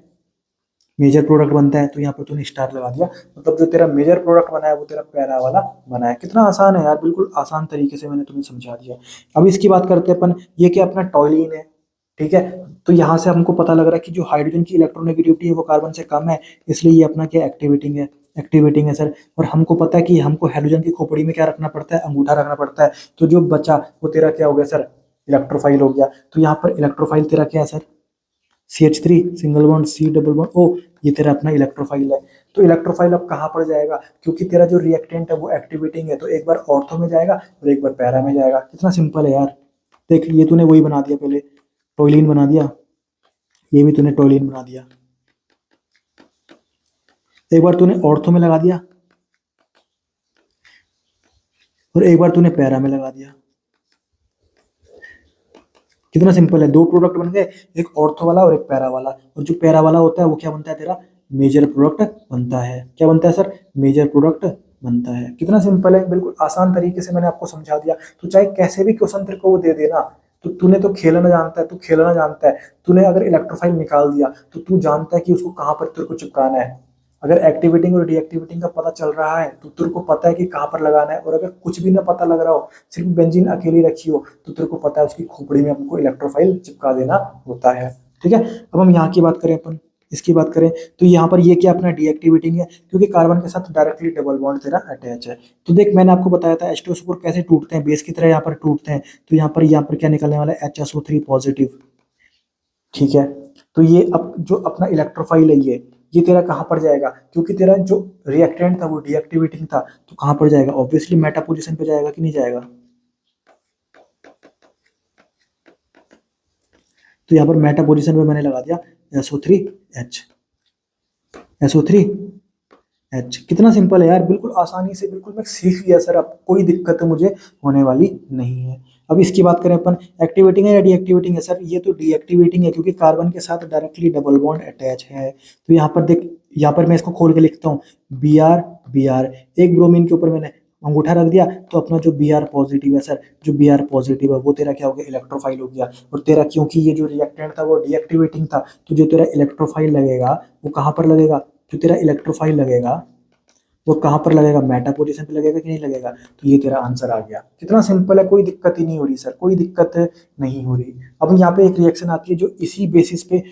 मेजर प्रोडक्ट बनता है, तो यहाँ पर तूने स्टार लगा दिया, मतलब जो तेरा मेजर प्रोडक्ट बना है वो तेरा पैरा वाला बना है। कितना आसान है यार, बिल्कुल आसान तरीके से मैंने तुम्हें समझा दिया। अब इसकी बात करते हैं अपन, ये क्या अपना टॉयलीन है। ठीक है, तो यहाँ से हमको पता लग रहा है कि जो हाइड्रोजन की इलेक्ट्रोनेगेटिविटी है वो कार्बन से कम है, इसलिए ये अपना क्या एक्टिवेटिंग है, एक्टिवेटिंग है सर। और हमको पता है कि हमको हाइड्रोजन की खोपड़ी में क्या रखना पड़ता है, अंगूठा रखना पड़ता है, तो जो बचा वो तेरा क्या हो गया सर, इलेक्ट्रोफाइल हो गया। तो यहाँ पर इलेक्ट्रोफाइल तेरा क्या है sir, CH3 single bond C double bond O, ये तेरा अपना इलेक्ट्रोफाइल है। तो इलेक्ट्रोफाइल अब कहाँ पर जाएगा, क्योंकि तेरा जो रिएक्टेंट है वो एक्टिवेटिंग है, तो एक बार ऑर्थो में जाएगा और एक बार पैरा में जाएगा। कितना सिंपल है यार, देख ये तूने वही बना दिया, पहले टॉयलीन बना दिया, ये भी तूने टॉयलीन बना दिया, एक बार तूने ऑर्थो में लगा दिया और एक बार तूने पैरा में लगा दिया। कितना सिंपल है, दो प्रोडक्ट बन गए, एक ऑर्थो वाला और एक पैरा वाला। और जो पैरा वाला होता है वो क्या बनता है, तेरा मेजर प्रोडक्ट बनता है। क्या बनता है सर, मेजर प्रोडक्ट बनता है। कितना सिंपल है, बिल्कुल आसान तरीके से मैंने आपको समझा दिया। तो चाहे कैसे भी क्वेश्चन तेरे को वो दे देना, तो तूने तो खेलना जानता है, तू खेलना जानता है, तूने अगर इलेक्ट्रोफाइल निकाल दिया तो तू जानता है कि उसको कहाँ पर तेरे को चिपकाना है। अगर एक्टिवेटिंग और डीएक्टिवेटिंग का पता चल रहा है तो तेरे को पता है कि कहाँ पर लगाना है। और अगर कुछ भी ना पता लग रहा हो, सिर्फ बेंजीन अकेली रखी हो, तो तेरे को पता है उसकी खोपड़ी में हमको इलेक्ट्रोफाइल चिपका देना होता है। ठीक है, अब हम यहाँ की बात करें अपन, इसकी बात करें तो यहाँ पर ये क्या अपना डीएक्टिवेटिंग है, क्योंकि कार्बन के साथ डायरेक्टली डबल बॉन्ड तेरा अटैच है। तो देख मैंने आपको बताया था H2SO4 कैसे टूटते हैं, बेस की तरह यहाँ पर टूटते हैं। तो यहाँ पर क्या निकलने वाला है, HSO3 पॉजिटिव। ठीक है, तो ये अब जो अपना इलेक्ट्रोफाइल है ये तेरा कहाँ पर जाएगा, क्योंकि तेरा जो रिएक्टेंट था वो डीएक्टिवेटिंग था, तो कहाँ पर जाएगा, ऑब्वियसली मेटा पोजीशन पे जाएगा कि नहीं जाएगा। तो यहाँ पर मेटा पोजीशन पे मैंने लगा दिया SO3H, SO3H। कितना सिंपल है यार, बिल्कुल आसानी से, बिल्कुल मैं सीख लिया सर, अब कोई दिक्कत मुझे होने वाली नहीं है। अब इसकी बात करें अपन, एक्टिवेटिंग है या डीएक्टिवेटिंग है सर, ये तो डीएक्टिवेटिंग है क्योंकि कार्बन के साथ डायरेक्टली डबल बॉन्ड अटैच है। तो यहाँ पर देख, यहाँ पर मैं इसको खोल के लिखता हूँ Br, एक ब्रोमीन के ऊपर मैंने अंगूठा रख दिया, तो अपना जो Br पॉजिटिव है सर, जो Br पॉजिटिव है वो तेरा क्या हो गया, इलेक्ट्रोफाइल हो गया। और तेरा क्योंकि ये जो रिएक्टेंट था वो डीएक्टिवेटिंग था, तो जो तेरा इलेक्ट्रोफाइल लगेगा वो कहाँ पर लगेगा, जो तेरा इलेक्ट्रोफाइल लगेगा वो कहाँ पर लगेगा, मेटा पोजीशन पे लगेगा कि नहीं लगेगा। तो ये तेरा आंसर आ गया, कितना सिंपल है, कोई दिक्कत ही नहीं हो रही सर, कोई दिक्कत नहीं हो रही। अब यहाँ पे एक रिएक्शन आती है जो इसी बेसिस पे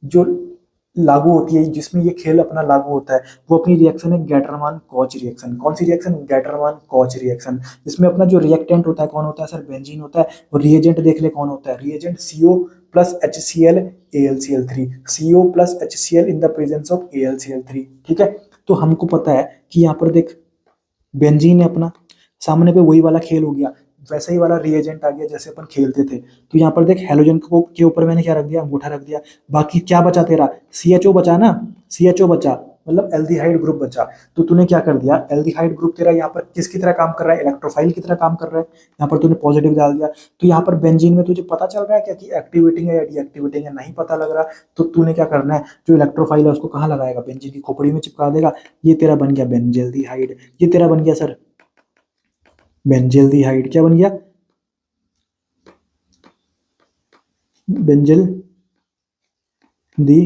जो लागू होती है, जिसमें ये खेल अपना लागू होता है, वो अपनी रिएक्शन है गैटरमान कॉच रिएक्शन। कौन सी रिएक्शन, गैटरमान कॉच रिएक्शन। इसमें अपना जो रिएक्टेंट होता है कौन होता है सर, बेंजीन होता है। और रिएजेंट देख ले कौन होता है, reagent CO plus HCl AlCl3, CO plus HCl in the presence of AlCl3। ठीक है, तो हमको पता है कि यहाँ पर देख बेंजीन है अपना, सामने पे वही वाला खेल हो गया, वैसा ही वाला रिएजेंट आ गया जैसे अपन खेलते थे। तो यहाँ पर देख हेलोजन को के ऊपर मैंने क्या रख दिया, अंगूठा रख दिया। बाकी क्या बचा तेरा, CHO बचा ना, CHO बचा, मतलब एल्डिहाइड ग्रुप बचा। तो तूने क्या कर दिया, एल्डिहाइड ग्रुप तेरा यहाँ पर किसकी तरह काम कर रहा है, इलेक्ट्रोफाइल की तरह काम कर रहा है। यहाँ पर तूने पॉजिटिव डाल दिया। तो यहाँ पर बेंजीन में तुझे पता चल रहा है क्या कि एक्टिवेटिंग है या डीएक्टिवेटिंग है, नहीं पता लग रहा। तो तूने क्या करना है, जो इलेक्ट्रोफाइल है उसको कहाँ लगाएगा, बेंजीन की खोपड़ी में चिपका देगा। ये तेरा बन गया बेंजल्डिहाइड, ये तेरा बन गया सर बेंजल्डिहाइड। क्या बन गया, बेंजल दी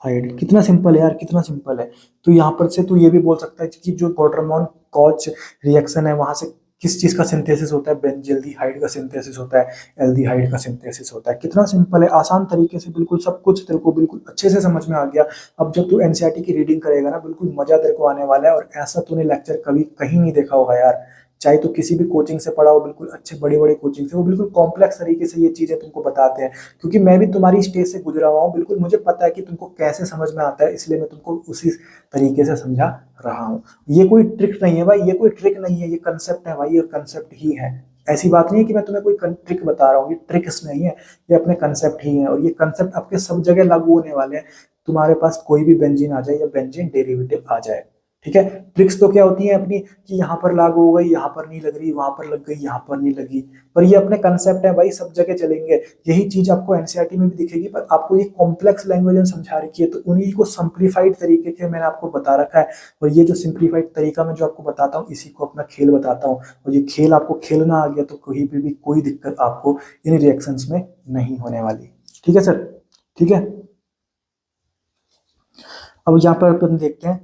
हाइड। कितना सिंपल है यार, कितना सिंपल है। तो यहाँ पर से तू ये भी बोल सकता है कि जो क्वार्टरमॉन कॉच रिएक्शन है वहां से किस चीज का सिंथेसिस होता है, बेंजल्डिहाइड का सिंथेसिस होता है, एल्डिहाइड का सिंथेसिस होता है। कितना सिंपल है, आसान तरीके से, बिल्कुल सब कुछ तेरे को बिल्कुल अच्छे से समझ में आ गया। अब जब तू एनसीईआरटी की रीडिंग करेगा ना, बिल्कुल मजा तेरे को आने वाला है। और ऐसा तूने लेक्चर कभी कहीं नहीं देखा होगा यार, चाहे तो किसी भी कोचिंग से पढ़ा हो, बिल्कुल अच्छे बड़े बड़े कोचिंग से, वो बिल्कुल कॉम्प्लेक्स तरीके से ये चीजें तुमको बताते हैं। क्योंकि मैं भी तुम्हारी स्टेज से गुजरा हुआ हूँ, बिल्कुल मुझे पता है कि तुमको कैसे समझ में आता है, इसलिए मैं तुमको उसी तरीके से समझा रहा हूँ। ये कोई ट्रिक नहीं है भाई, ये कोई ट्रिक नहीं है, ये कंसेप्ट है भाई, ये कंसेप्ट ही है। ऐसी बात नहीं है कि मैं तुम्हें कोई ट्रिक बता रहा हूँ, ये ट्रिक्स नहीं है, ये अपने कंसेप्ट ही है। और ये कंसेप्ट आपके सब जगह लागू होने वाले हैं, तुम्हारे पास कोई भी बेंजीन आ जाए या बेंजीन डेरिवेटिव आ जाए। ठीक है, ट्रिक्स तो क्या होती है अपनी, कि यहाँ पर लागू हो गई, यहाँ पर नहीं लग रही, वहां पर लग गई, यहाँ पर नहीं लगी। पर ये अपने कंसेप्ट है भाई, सब जगह चलेंगे। यही चीज आपको एनसीईआरटी में भी दिखेगी, पर आपको ये कॉम्प्लेक्स लैंग्वेज में समझा रखी है, तो उन्हीं को सिंप्लीफाइड तरीके से मैंने आपको बता रखा है। और ये जो सिंप्लीफाइड तरीका मैं जो आपको बताता हूँ, इसी को अपना खेल बताता हूँ। और ये खेल आपको खेलना आ गया तो कहीं पे भी कोई दिक्कत आपको इन रिएक्शंस में नहीं होने वाली। ठीक है सर, ठीक है। अब यहाँ पर अपन देखते हैं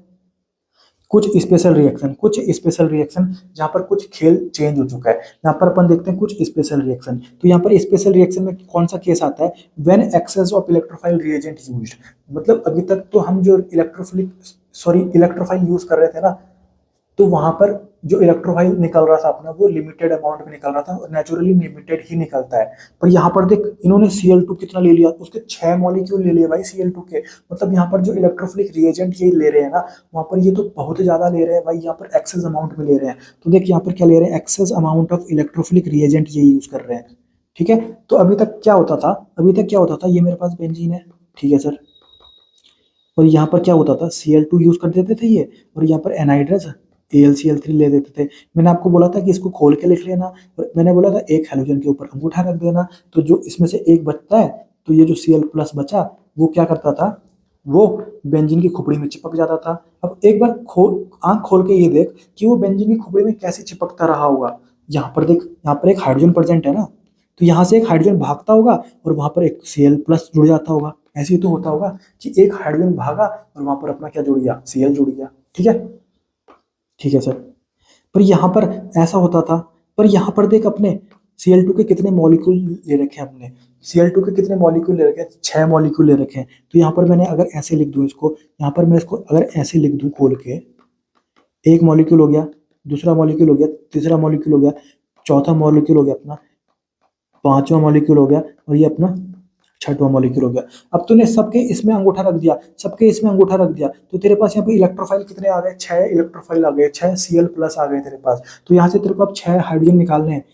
कुछ स्पेशल रिएक्शन जहाँ पर कुछ खेल चेंज हो चुका है। यहाँ पर अपन देखते हैं कुछ स्पेशल रिएक्शन। तो यहाँ पर स्पेशल रिएक्शन में कौन सा केस आता है, when excess of electrophile reagent used. मतलब अभी तक तो हम जो इलेक्ट्रोफाइल यूज कर रहे थे ना, तो वहां पर जो इलेक्ट्रोफाइल निकल रहा था अपना, वो लिमिटेड अमाउंट में निकल रहा था, और नेचुरली लिमिटेड ही निकलता है। पर यहाँ पर देख, इन्होंने Cl2 कितना ले लिया, उसके 6 मॉलिक्यूल ले लिए भाई Cl2 के। मतलब यहाँ पर जो इलेक्ट्रोफिलिक रिएजेंट ये ले रहे हैं ना, वहां पर ये तो बहुत ज्यादा ले रहे हैं भाई, यहाँ पर एक्सेस अमाउंट में ले रहे हैं। तो देख यहाँ पर क्या ले रहे हैं, excess amount of electrophilic reagent ये यूज कर रहे हैं। ठीक है, तो अभी तक क्या होता था, ये मेरे पास बेंजीन है, ठीक है सर, और यहाँ पर क्या होता था, Cl2 यूज कर देते थे ये, और यहाँ पर एनहाइड्रस AlCl3 ले देते थे। मैंने आपको बोला था कि इसको खोल के लिख लेना, और मैंने बोला था एक हेलोजन के ऊपर अंगूठा रख देना, तो जो इसमें से एक बचता है, तो ये जो Cl प्लस बचा वो क्या करता था, वो बेंजीन की खोपड़ी में चिपक जाता था। अब एक बार आंख खोल के ये देख कि वो बेंजीन की खोपड़ी में कैसे चिपकता रहा होगा। यहाँ पर देख, यहाँ पर एक हाइड्रोजन प्रेजेंट है ना, तो यहाँ से एक हाइड्रोजन भागता होगा और वहां पर एक Cl प्लस जुड़ जाता होगा। ऐसे ही तो होता होगा कि एक हाइड्रोजन भागा और वहां पर अपना क्या जुड़ गया, Cl जुड़ गया। ठीक है, ठीक है सर। पर यहाँ पर ऐसा होता था, पर यहाँ पर देख अपने Cl2 के कितने मॉलिक्यूल ले रखे हैं हमने, Cl2 के कितने मॉलिक्यूल ले रखे हैं, 6 मॉलिक्यूल ले रखे हैं। तो यहाँ पर मैंने अगर ऐसे लिख दूं इसको, यहाँ पर मैं इसको अगर ऐसे लिख दूं खोल के, एक मॉलिक्यूल हो गया, दूसरा मॉलिक्यूल हो गया, तीसरा मॉलिक्यूल हो गया, चौथा मॉलिक्यूल हो गया अपना, पांचवा मॉलिक्यूल हो गया, और ये अपना छठवां मॉलिक्यूल हो गया। अब तूने सबके इसमें अंगूठा रख दिया, सबके इसमें अंगूठा रख दिया, तो तेरे पास यहाँ पे इलेक्ट्रोफाइल कितने आ गए, 6 इलेक्ट्रोफाइल आ गए, 6 Cl+ आ गए तेरे पास। तो यहाँ से तेरे को अब 6 हाइड्रोजन निकालने हैं।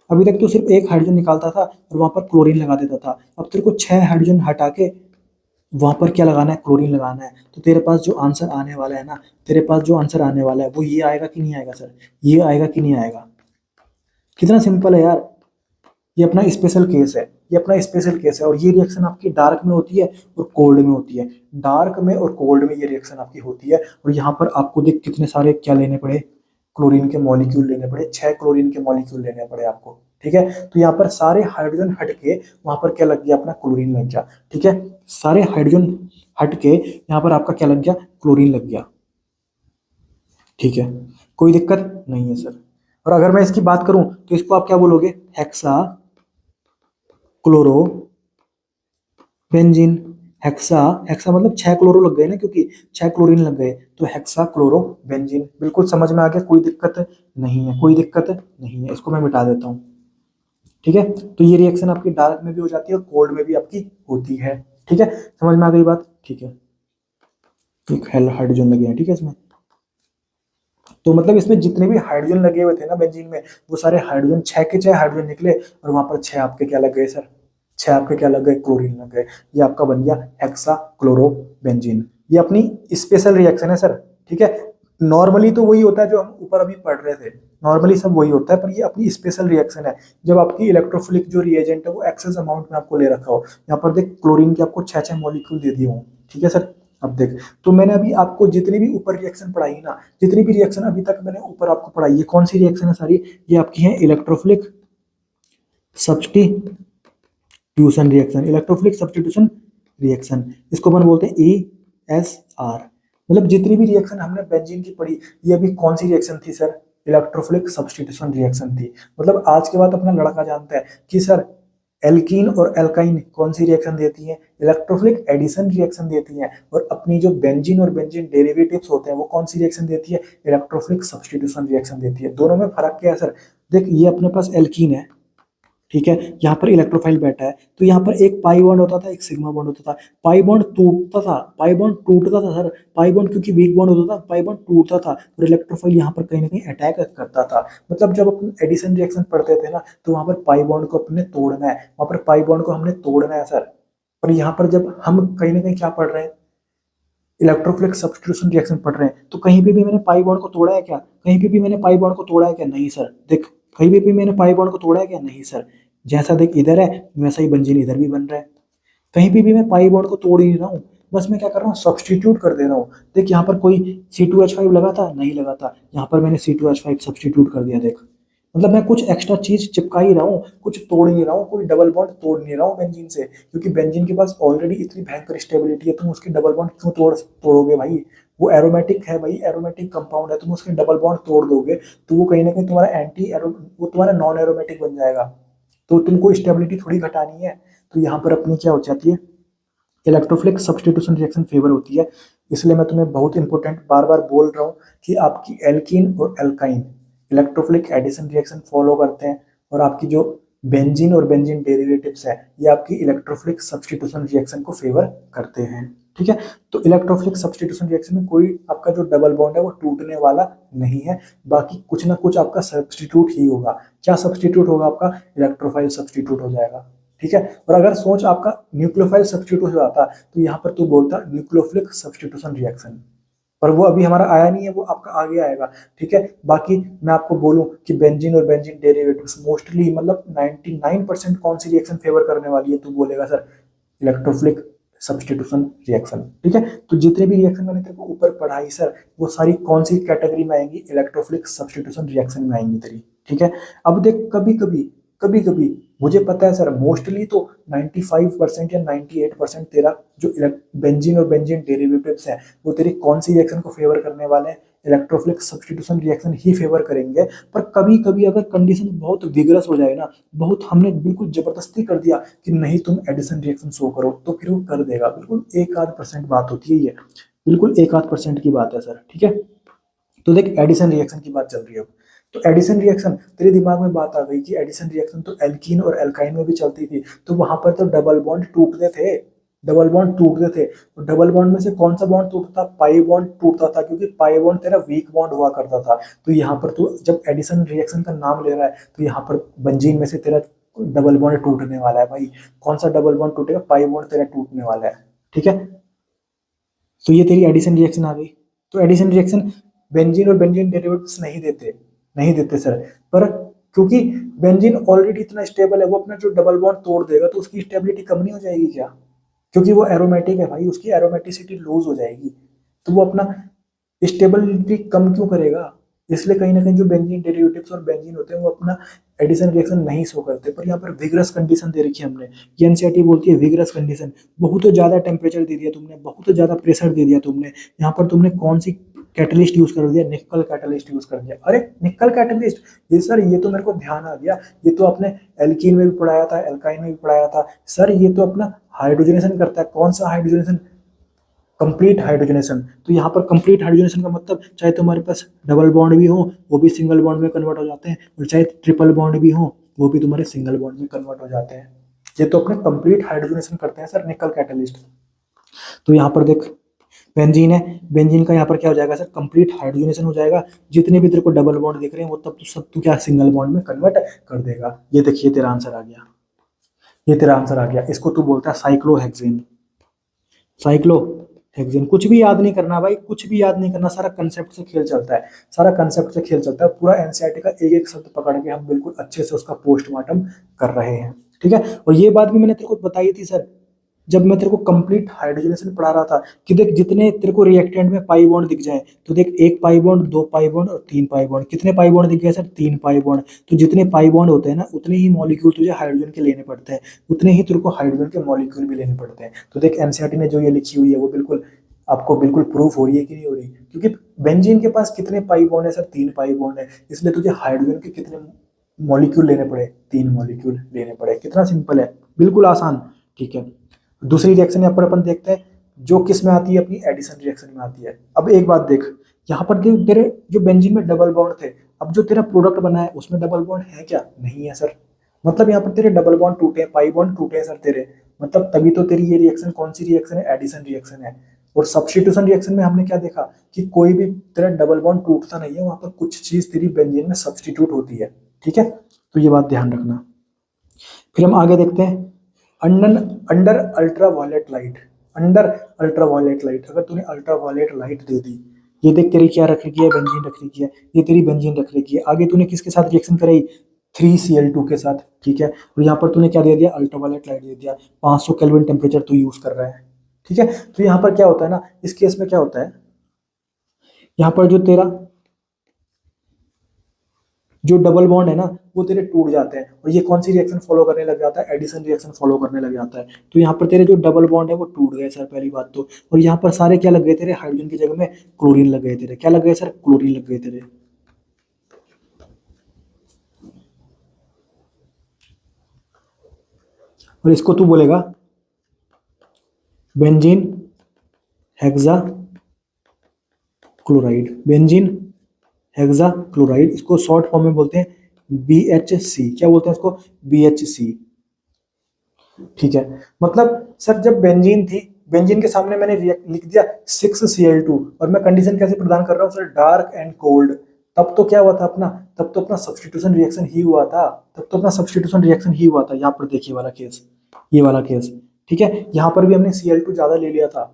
अभी तक तो सिर्फ एक हाइड्रोजन निकालता था और वहां पर क्लोरीन लगा देता था, अब तेरे को 6 हाइड्रोजन हटा के वहां पर क्या लगाना है, क्लोरीन लगाना है। तो तेरे पास जो आंसर आने वाला है ना, तेरे पास जो आंसर आने वाला है वो ये आएगा कि नहीं आएगा सर, ये आएगा कि नहीं आएगा। कितना सिंपल है यार, ये अपना स्पेशल केस है, ये अपना स्पेशल केस है। और ये रिएक्शन आपकी डार्क में होती है और कोल्ड में होती है, डार्क में और कोल्ड में ये रिएक्शन आपकी होती है। और यहाँ पर आपको देख कितने सारे क्या लेने पड़े, क्लोरीन के मॉलिक्यूल लेने पड़े, 6 क्लोरीन के मॉलिक्यूल लेने पड़े आपको, ठीक है। तो यहाँ पर सारे हाइड्रोजन हट के वहां पर क्या लग गया, अपना क्लोरीन लग गया, ठीक है। सारे हाइड्रोजन हट के यहाँ पर आपका क्या लग गया, क्लोरीन लग गया, ठीक है। कोई दिक्कत नहीं है सर। और अगर मैं इसकी बात करूं तो इसको आप क्या बोलोगे, hexa chloro benzene. Hexa, hexa मतलब 6 क्लोरो लग गए ना, क्योंकि 6 क्लोरीन लग गए, तो हेक्सा क्लोरो बेंजीन। बिल्कुल समझ में आ गया, कोई दिक्कत नहीं है, कोई दिक्कत नहीं है। इसको मैं मिटा देता हूँ, ठीक है। तो ये रिएक्शन आपकी डार्क में भी हो जाती है और कोल्ड में भी आपकी होती है, ठीक है। समझ में आ गई बात, ठीक है। एक हाइड्रोजन लगे हैं, ठीक है इसमें। तो मतलब इसमें जितने भी हाइड्रोजन लगे हुए थे ना बेंजीन में, वो सारे हाइड्रोजन 6 के 6 हाइड्रोजन निकले, और वहां पर 6 आपके क्या लग गए सर, 6 आपके क्या लग गए, क्लोरीन लग गए। ये आपका बन गया हेक्सा क्लोरो बेंजीन। ये अपनी स्पेशल रिएक्शन है सर, ठीक है। नॉर्मली तो वही होता है जो हम ऊपर अभी पढ़ रहे थे, नॉर्मली सब वही होता है, पर ये अपनी स्पेशल रिएक्शन है जब आपकी इलेक्ट्रोफिलिक जो रिएजेंट है वो एक्सेस अमाउंट में आपको ले रखा हो। यहाँ पर देख क्लोरीन के आपको 6 मॉलिक्यूल दे दिए हो, ठीक है सर। अब देख, तो मैंने अभी आपको जितनी भी ऊपर रिएक्शन पढ़ाई ना, जितनी भी रिएक्शन अभी तक मैंने ऊपर आपको पढ़ाई, ये कौन सी रिएक्शन है सारी, ये आपकी है electrophilic substitution reaction, electrophilic substitution reaction. इसको अपन बोलते हैं ESR। मतलब जितनी भी रिएक्शन हमने बेंजीन की पढ़ी, ये अभी कौन सी रिएक्शन थी सर, इलेक्ट्रोफिलिक सब्स्टिट्यूशन रिएक्शन थी। मतलब आज के बाद अपना लड़का जानता है कि सर एल्कीन और एल्काइन कौन सी रिएक्शन देती हैं, इलेक्ट्रोफिलिक एडिशन रिएक्शन देती हैं। और अपनी जो बेंजीन और बेंजीन डेरिवेटिव्स होते हैं वो कौन सी रिएक्शन देती है, इलेक्ट्रोफिलिक सब्स्टिट्यूशन रिएक्शन देती है। दोनों में फर्क क्या है सर, देख ये अपने पास एल्कीन है, ठीक है, यहाँ पर इलेक्ट्रोफाइल बैठा है, तो यहाँ पर एक पाई बॉन्ड होता था, एक सिग्मा बॉन्ड होता था। पाई बॉन्ड टूटता था, पाई बॉन्ड टूटता था सर, पाई बॉन्ड क्योंकि वीक बॉन्ड होता था, पाई बॉन्ड टूटता था, और इलेक्ट्रोफाइल यहाँ पर कहीं ना कहीं अटैक करता था। मतलब जब अपन एडिशन रिएक्शन पढ़ते थे ना, तो वहां पर पाई बॉन्ड को अपने तोड़ना है, वहां पर पाई बॉन्ड को हमने तोड़ना है सर। पर यहाँ पर जब हम कहीं ना कहीं क्या पढ़ रहे हैं, इलेक्ट्रोफिलिक सब्स्टिट्यूशन रिएक्शन पढ़ रहे हैं, तो कहीं पे भी मैंने पाई बॉन्ड को तोड़ा है क्या, कहीं पे भी मैंने पाई बॉन्ड को तोड़ा है क्या, नहीं सर। देख कहीं पे भी मैंने पाई बॉन्ड को तोड़ा है क्या, नहीं सर। जैसा देख इधर है वैसा ही बेंजीन इधर भी बन रहा है, कहीं पे भी मैं पाई बॉन्ड को तोड़ ही नहीं रहा हूँ, बस मैं क्या कर रहा हूँ, सब्स्टिट्यूट कर दे रहा हूँ। देख यहाँ पर कोई C2H5 लगा था, नहीं लगा था, यहाँ पर मैंने C2H5 सब्स्टिट्यूट कर दिया। देख मतलब मैं कुछ एक्स्ट्रा चीज चिपका ही रहा हूँ, कुछ तोड़ नहीं रहा हूँ, कोई डबल बॉन्ड तोड़ नहीं रहा हूँ बेंजीन से, क्योंकि बेंजीन के पास ऑलरेडी इतनी भयंकर स्टेबिलिटी है, तुम उसके डबल बॉन्ड क्यों तोड़ोगे भाई। वो एरोमेटिक है भाई, एरोमेटिक कंपाउंड है, तुम उसके डबल बॉन्ड तोड़ दोगे तो वो कहीं ना कहीं तुम्हारा वो तुम्हारा नॉन एरोमेटिक बन जाएगा, तो तुमको स्टेबिलिटी थोड़ी घटानी है। तो यहाँ पर अपनी क्या हो जाती है, इलेक्ट्रोफिलिक सब्स्टिट्यूशन रिएक्शन फेवर होती है। इसलिए मैं तुम्हें बहुत इंपॉर्टेंट बार बार बोल रहा हूँ कि आपकी एल्कीन और alkyne electrophilic addition reaction follow करते हैं, और आपकी जो बेंजीन और बेंजीन डेरिवेटिव्स है ये आपकी इलेक्ट्रोफिलिक सब्स्टिट्यूशन रिएक्शन को फेवर करते हैं, ठीक है। तो इलेक्ट्रोफिलिक सब्स्टिट्यूशन रिएक्शन में कोई आपका जो डबल बॉन्ड है वो टूटने वाला नहीं है, बाकी कुछ ना कुछ आपका सब्स्टिट्यूट ही होगा। क्या सब्स्टिट्यूट होगा आपका, इलेक्ट्रोफाइल सब्स्टिट्यूट हो जाएगा, ठीक है। और अगर सोच आपका न्यूक्लियोफाइल सब्स्टिट्यूट हो जाता तो यहाँ पर तू बोलता न्यूक्लियोफिलिक सब्स्टिट्यूशन रिएक्शन, पर वो अभी हमारा आया नहीं है, वो आपका आगे आएगा, ठीक है। बाकी मैं आपको बोलूं कि बेंजीन और बेंजीन डेरिवेटिव्स मोस्टली मतलब 99% कौन सी रिएक्शन फेवर करने वाली है, तू बोलेगा सर इलेक्ट्रोफिलिक सब्स्टिट्यूशन रिएक्शन, ठीक है। तो जितने भी रिएक्शन मैंने तेरे को ऊपर पढ़ाई सर, वो सारी कौन सी कैटेगरी में आएंगी, इलेक्ट्रोफिलिक सब्स्टिट्यूशन रिएक्शन में आएंगी तेरी, ठीक है। अब देख कभी कभी मुझे पता है सर, मोस्टली तो 95% या 98% तेरा जो बेंजीन और बेंजीन डेरिवेटिव्स हैं वो तेरी कौन सी रिएक्शन को फेवर करने वाले हैं, इलेक्ट्रोफिलिक सब्स्टिट्यूशन रिएक्शन ही फेवर करेंगे। पर कभी कभी अगर कंडीशन बहुत विगरस हो जाए ना, बहुत हमने बिल्कुल जबरदस्ती कर दिया कि नहीं तुम एडिशन रिएक्शन शो करो, तो फिर वो कर देगा। बिल्कुल एक आध परसेंट बात होती है ये, बिल्कुल एक आध परसेंट की बात है सर, ठीक है। तो देख एडिशन रिएक्शन की बात चल रही है अब। तो एडिशन रिएक्शन, तेरे दिमाग में बात आ गई कि एडिशन रिएक्शन तो एल्कीन और एल्काइन में भी चलती थी, तो वहां पर तो डबल बॉन्ड टूटते थे, डबल बॉन्ड टूटते थे। तो डबल बॉन्ड में से कौन सा बॉन्ड टूटता था? पाई बॉन्ड टूटता था, क्योंकि पाई बॉन्ड तेरा वीक बॉन्ड हुआ करता था। तो यहाँ पर तू जब एडिशन रिएक्शन का नाम ले रहा है, तो यहाँ पर बेंजीन में से तेरा डबल बॉन्ड टूटने वाला है भाई। कौन सा डबल बॉन्ड टूटेगा? पाई बॉन्ड तेरा टूटने वाला है, ठीक है। तो ये तेरी एडिशन रिएक्शन आ गई। तो एडिशन रिएक्शन बेंजीन और बेंजीन डेरिवेटिव्स नहीं देते, नहीं देते सर। पर क्योंकि बेंजीन ऑलरेडी इतना स्टेबल है, वो अपना जो डबल बॉन्ड तोड़ देगा तो उसकी स्टेबिलिटी कम नहीं हो जाएगी क्या? क्योंकि वो एरोमेटिक है भाई, उसकी एरोमेटिसिटी लूज हो जाएगी, तो वो अपना स्टेबिलिटी कम क्यों करेगा? इसलिए कहीं ना कहीं जो बेंजीन डेरिवेटिव्स और बेंजीन होते हैं वो अपना एडिशन रिएक्शन नहीं शो करते। पर यहाँ पर विगरस कंडीशन दे रखी है हमने, ये एनसीईआरटी बोलती है विगरस कंडीशन। बहुत ज्यादा टेम्परेचर दे दिया तुमने, बहुत ज्यादा प्रेशर दे दिया तुमने, यहाँ पर तुमने कौन सी कैटलिस्ट यूज कर दिया? निकल कैटलिस्ट यूज कर दिया। अरे निकल कैटलिस्ट, ये सर ये तो मेरे को ध्यान आ गया, ये तो आपने एल्कीन में भी पढ़ाया था, एल्काइन में भी पढ़ाया था सर। ये तो अपना हाइड्रोजनेशन करता है। कौन सा हाइड्रोजनेशन? Complete hydrogenation. तो यहाँ पर कंप्लीट हाइड्रोजनेशन का मतलब चाहे तुम्हारे पास डबल बॉन्ड भी हो वो भी सिंगल बॉन्ड में कन्वर्ट हो जाते हैं, और चाहे ट्रिपल बॉन्ड भी हो वो भी तुम्हारे सिंगल बॉन्ड में कन्वर्ट हो जाते हैं। ये तो अपने कंप्लीट हाइड्रोजनेशन करते हैं सर निकल कैटलिस्ट। तो यहाँ पर देख बेंजीन है, बेंजीन का यहाँ पर क्या हो जाएगा सर? कंप्लीट हाइड्रोजनेशन हो जाएगा। जितने भी तेरे को डबल बॉन्ड दिख रहे हैं वो तब तो सब तू क्या सिंगल बॉन्ड में कन्वर्ट कर देगा। ये देखिए तेरा आंसर आ गया, ये तेरा आंसर आ गया। इसको तू बोलता है साइक्लोहेक्सेन। साइक्लोहेक्सेन। कुछ भी याद नहीं करना भाई, कुछ भी याद नहीं करना, सारा कंसेप्ट से खेल चलता है, सारा कंसेप्ट से खेल चलता है। पूरा एनसीईआरटी का एक एक शब्द पकड़ के हम बिल्कुल अच्छे से उसका पोस्टमार्टम कर रहे हैं, ठीक है। और ये बात भी मैंने तेरे को बताई थी सर जब मैं तेरे को कंप्लीट हाइड्रोजनेशन पढ़ा रहा था, कि देख जितने तेरे को रिएक्टेंट में पाई बॉन्ड दिख जाए, तो देख एक पाई बॉन्ड, दो पाई बॉन्ड और तीन पाई बॉन्ड। कितने पाई बॉन्ड दिख गए सर? तीन पाई बॉन्ड। तो जितने पाई बॉन्ड होते हैं ना उतने ही मॉलिक्यूल तुझे हाइड्रोजन के लेने पड़ते हैं, उतने ही तेरे को हाइड्रोजन के मॉलिक्यूल भी लेने पड़ते हैं। तो देख एनसीईआरटी ने जो ये लिखी हुई है वो बिल्कुल आपको बिल्कुल प्रूफ हो रही है कि नहीं हो रही? क्योंकि बेंजीन के पास कितने पाई बॉन्ड है सर? तीन पाई बॉन्ड है, इसलिए तुझे हाइड्रोजन के कितने मॉलिक्यूल लेने पड़े? तीन मॉलिक्यूल लेने पड़े। कितना सिंपल है, बिल्कुल आसान, ठीक है। दूसरी रिएक्शन यहाँ पर अपन देखते हैं जो किस में आती है? अपनी एडिशन रिएक्शन में आती है। अब एक बात देख, यहाँ पर तेरे जो बेंजीन में डबल बॉन्ड थे, अब जो तेरा प्रोडक्ट बना है उसमें डबल बॉन्ड है क्या? नहीं है सर। मतलब यहाँ पर तेरे डबल बॉन्ड टूटे, पाई बॉन्ड टूटे हैं सर तेरे, मतलब तभी तो तेरी ये रिएक्शन कौन सी रिएक्शन है? एडिशन रिएक्शन है। और सब्स्टिट्यूशन रिएक्शन में हमने क्या देखा कि कोई भी तेरा डबल बॉन्ड टूटता नहीं है, वहां पर कुछ चीज तेरी बेंजीन में सब्स्टिट्यूट होती है, ठीक है। तो ये बात ध्यान रखना। फिर हम आगे देखते हैं under under ultraviolet light. Under ultraviolet light, अगर तूने अल्ट्रा वायलेट लाइट दे दी, ये देख तेरी क्या रख रखी है? बेंजीन रख रखी है, ये तेरी बेंजीन रख रखी है। आगे तूने किसके साथ रिएक्शन कराई? 3Cl2 के साथ, ठीक है। और यहाँ पर तूने क्या दे दिया? अल्ट्रा वायलेट लाइट दे दिया। 500 केल्विन टेम्परेचर तू यूज कर रहा है, ठीक है। तो यहाँ पर क्या होता है ना, इस केस में क्या होता है, यहाँ पर जो तेरा जो डबल बॉन्ड है ना वो तेरे टूट जाते हैं, और ये कौन सी रिएक्शन फॉलो करने लग जाता है? एडिशन रिएक्शन फॉलो करने लग जाता है। तो यहाँ पर तेरे जो डबल बॉन्ड है वो टूट गए सर, पहली बात तो। और यहाँ पर सारे क्या लग गए तेरे? हाइड्रोजन की जगह में क्लोरीन लग गए तेरे। क्या लग गए सर? क्लोरीन लग गए तेरे। और इसको तू बोलेगा benzene hexa chloride. Benzene hexa chloride, इसको शॉर्ट फॉर्म में बोलते हैं BHC। क्या बोलते हैं इसको? BHC, ठीक है। मतलब सर जब बेंजीन थी, बेंजीन के सामने मैंने लिख दिया 6Cl2, और मैं कंडीशन कैसे प्रदान कर रहा हूँ सर? Dark and cold. तब तो क्या हुआ था अपना? तब तो अपना सब्स्टिट्यूशन रिएक्शन ही हुआ था, तब तो अपना सब्स्टिट्यूशन रिएक्शन ही हुआ था। यहाँ पर देखिए वाला केस, ये वाला केस, ठीक है। यहाँ पर भी हमने Cl2 ज्यादा ले लिया था,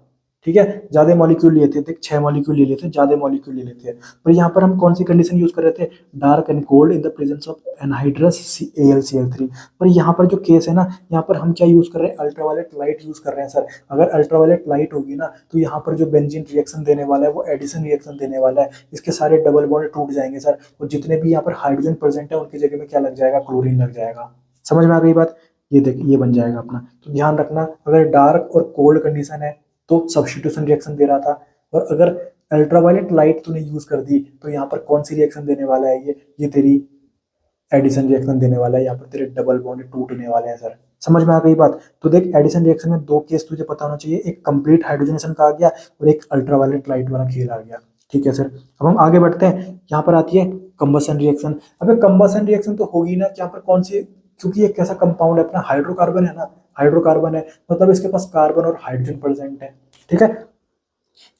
ठीक है, ज्यादा मॉलिक्यूल लिए थे, देख 6 मॉलिक्यूल ले लेते, ज्यादा मॉलिक्यूल ले लेते हैं। पर यहाँ पर हम कौन सी कंडीशन यूज कर रहे थे? Dark and cold in the presence of anhydrous AlCl3। पर यहाँ पर जो केस है ना, यहाँ पर हम क्या यूज कर रहे हैं? अल्ट्रावायलेट लाइट यूज कर रहे हैं सर। अगर अल्ट्रावायलेट लाइट होगी ना तो यहाँ पर जो बेंजीन रिएक्शन देने वाला है वो एडिशन रिएक्शन देने वाला है, इसके सारे डबल बॉन्ड टूट जाएंगे सर, और जितने भी यहाँ पर हाइड्रोजन प्रेजेंट है उनकी जगह में क्या लग जाएगा? क्लोरीन लग जाएगा। समझ में आ गई बात? ये देख ये बन जाएगा अपना। तो ध्यान रखना, अगर डार्क और कोल्ड कंडीशन है तो सब्स्टिट्यूशन रिएक्शन दे रहा था, और अगर अल्ट्रावायलेट लाइट तूने यूज कर दी तो यहाँ पर कौन सी रिएक्शन देने वाला है, ये तेरी एडिशन रिएक्शन देने वाला है। यहाँ पर तेरे डबल बॉन्ड टूटने वाले हैं सर। समझ में आ गई बात। तो देख एडिशन रिएक्शन में दो केस तुझे पता होना चाहिए, एक कंप्लीट हाइड्रोजनेशन का आ गया और एक अल्ट्रावायलेट लाइट वाला खेल आ गया। ठीक है सर, अब हम आगे बढ़ते हैं। यहाँ पर आती है कंबसन रिएक्शन। अबे कंबसन रिएक्शन तो होगी ना कि यहाँ पर कौन सी, क्योंकि ये कैसा कंपाउंड है अपना, हाइड्रोकार्बन है ना, हाइड्रोकार्बन है मतलब इसके पास कार्बन और हाइड्रोजन प्रेजेंट है। ठीक है,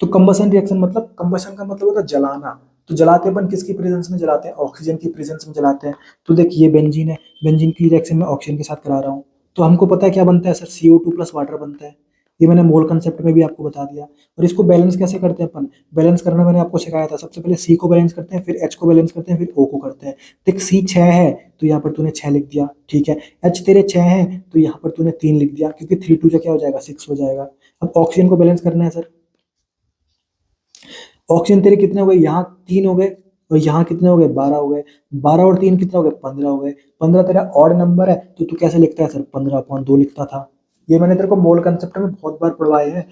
तो कंबसन रिएक्शन मतलब, कंबसन का मतलब होता है जलाना। तो जलाते अपन किसकी प्रेजेंस में जलाते हैं, ऑक्सीजन की प्रेजेंस में जलाते हैं। तो देख ये बेंजीन है, बेंजीन की रिएक्शन में ऑक्सीजन के साथ करा रहा हूँ, तो हमको पता है क्या बनता है सर, CO2 प्लस वाटर बनता है। ये मैंने मोल कंसेप्ट में भी आपको बता दिया। और इसको बैलेंस कैसे करते हैं अपन, बैलेंस करना मैंने आपको सिखाया था। सबसे पहले C को बैलेंस करते हैं, फिर H को बैलेंस करते हैं, फिर O को करते हैं। देख C 6 है तो यहाँ पर तूने 6 लिख दिया, ठीक है। H तेरे 6 है तो यहाँ पर तूने 3 लिख दिया, क्योंकि 3 2 क्या हो जाएगा, 6 हो जाएगा। अब ऑक्सीजन को बैलेंस करना है सर। ऑक्सीजन तेरे कितने हो गए, यहाँ 3 हो गए और यहाँ कितने हो गए, 12 हो गए। 12 और 3 कितने हो गए, 15 हो गए। 15 तेरा ऑड नंबर है तो तू कैसे लिखता है सर, 15/2 लिखता था। ये मैंने तेरे को मोल कंसेप्ट में बहुत बार पढ़वाए हैं।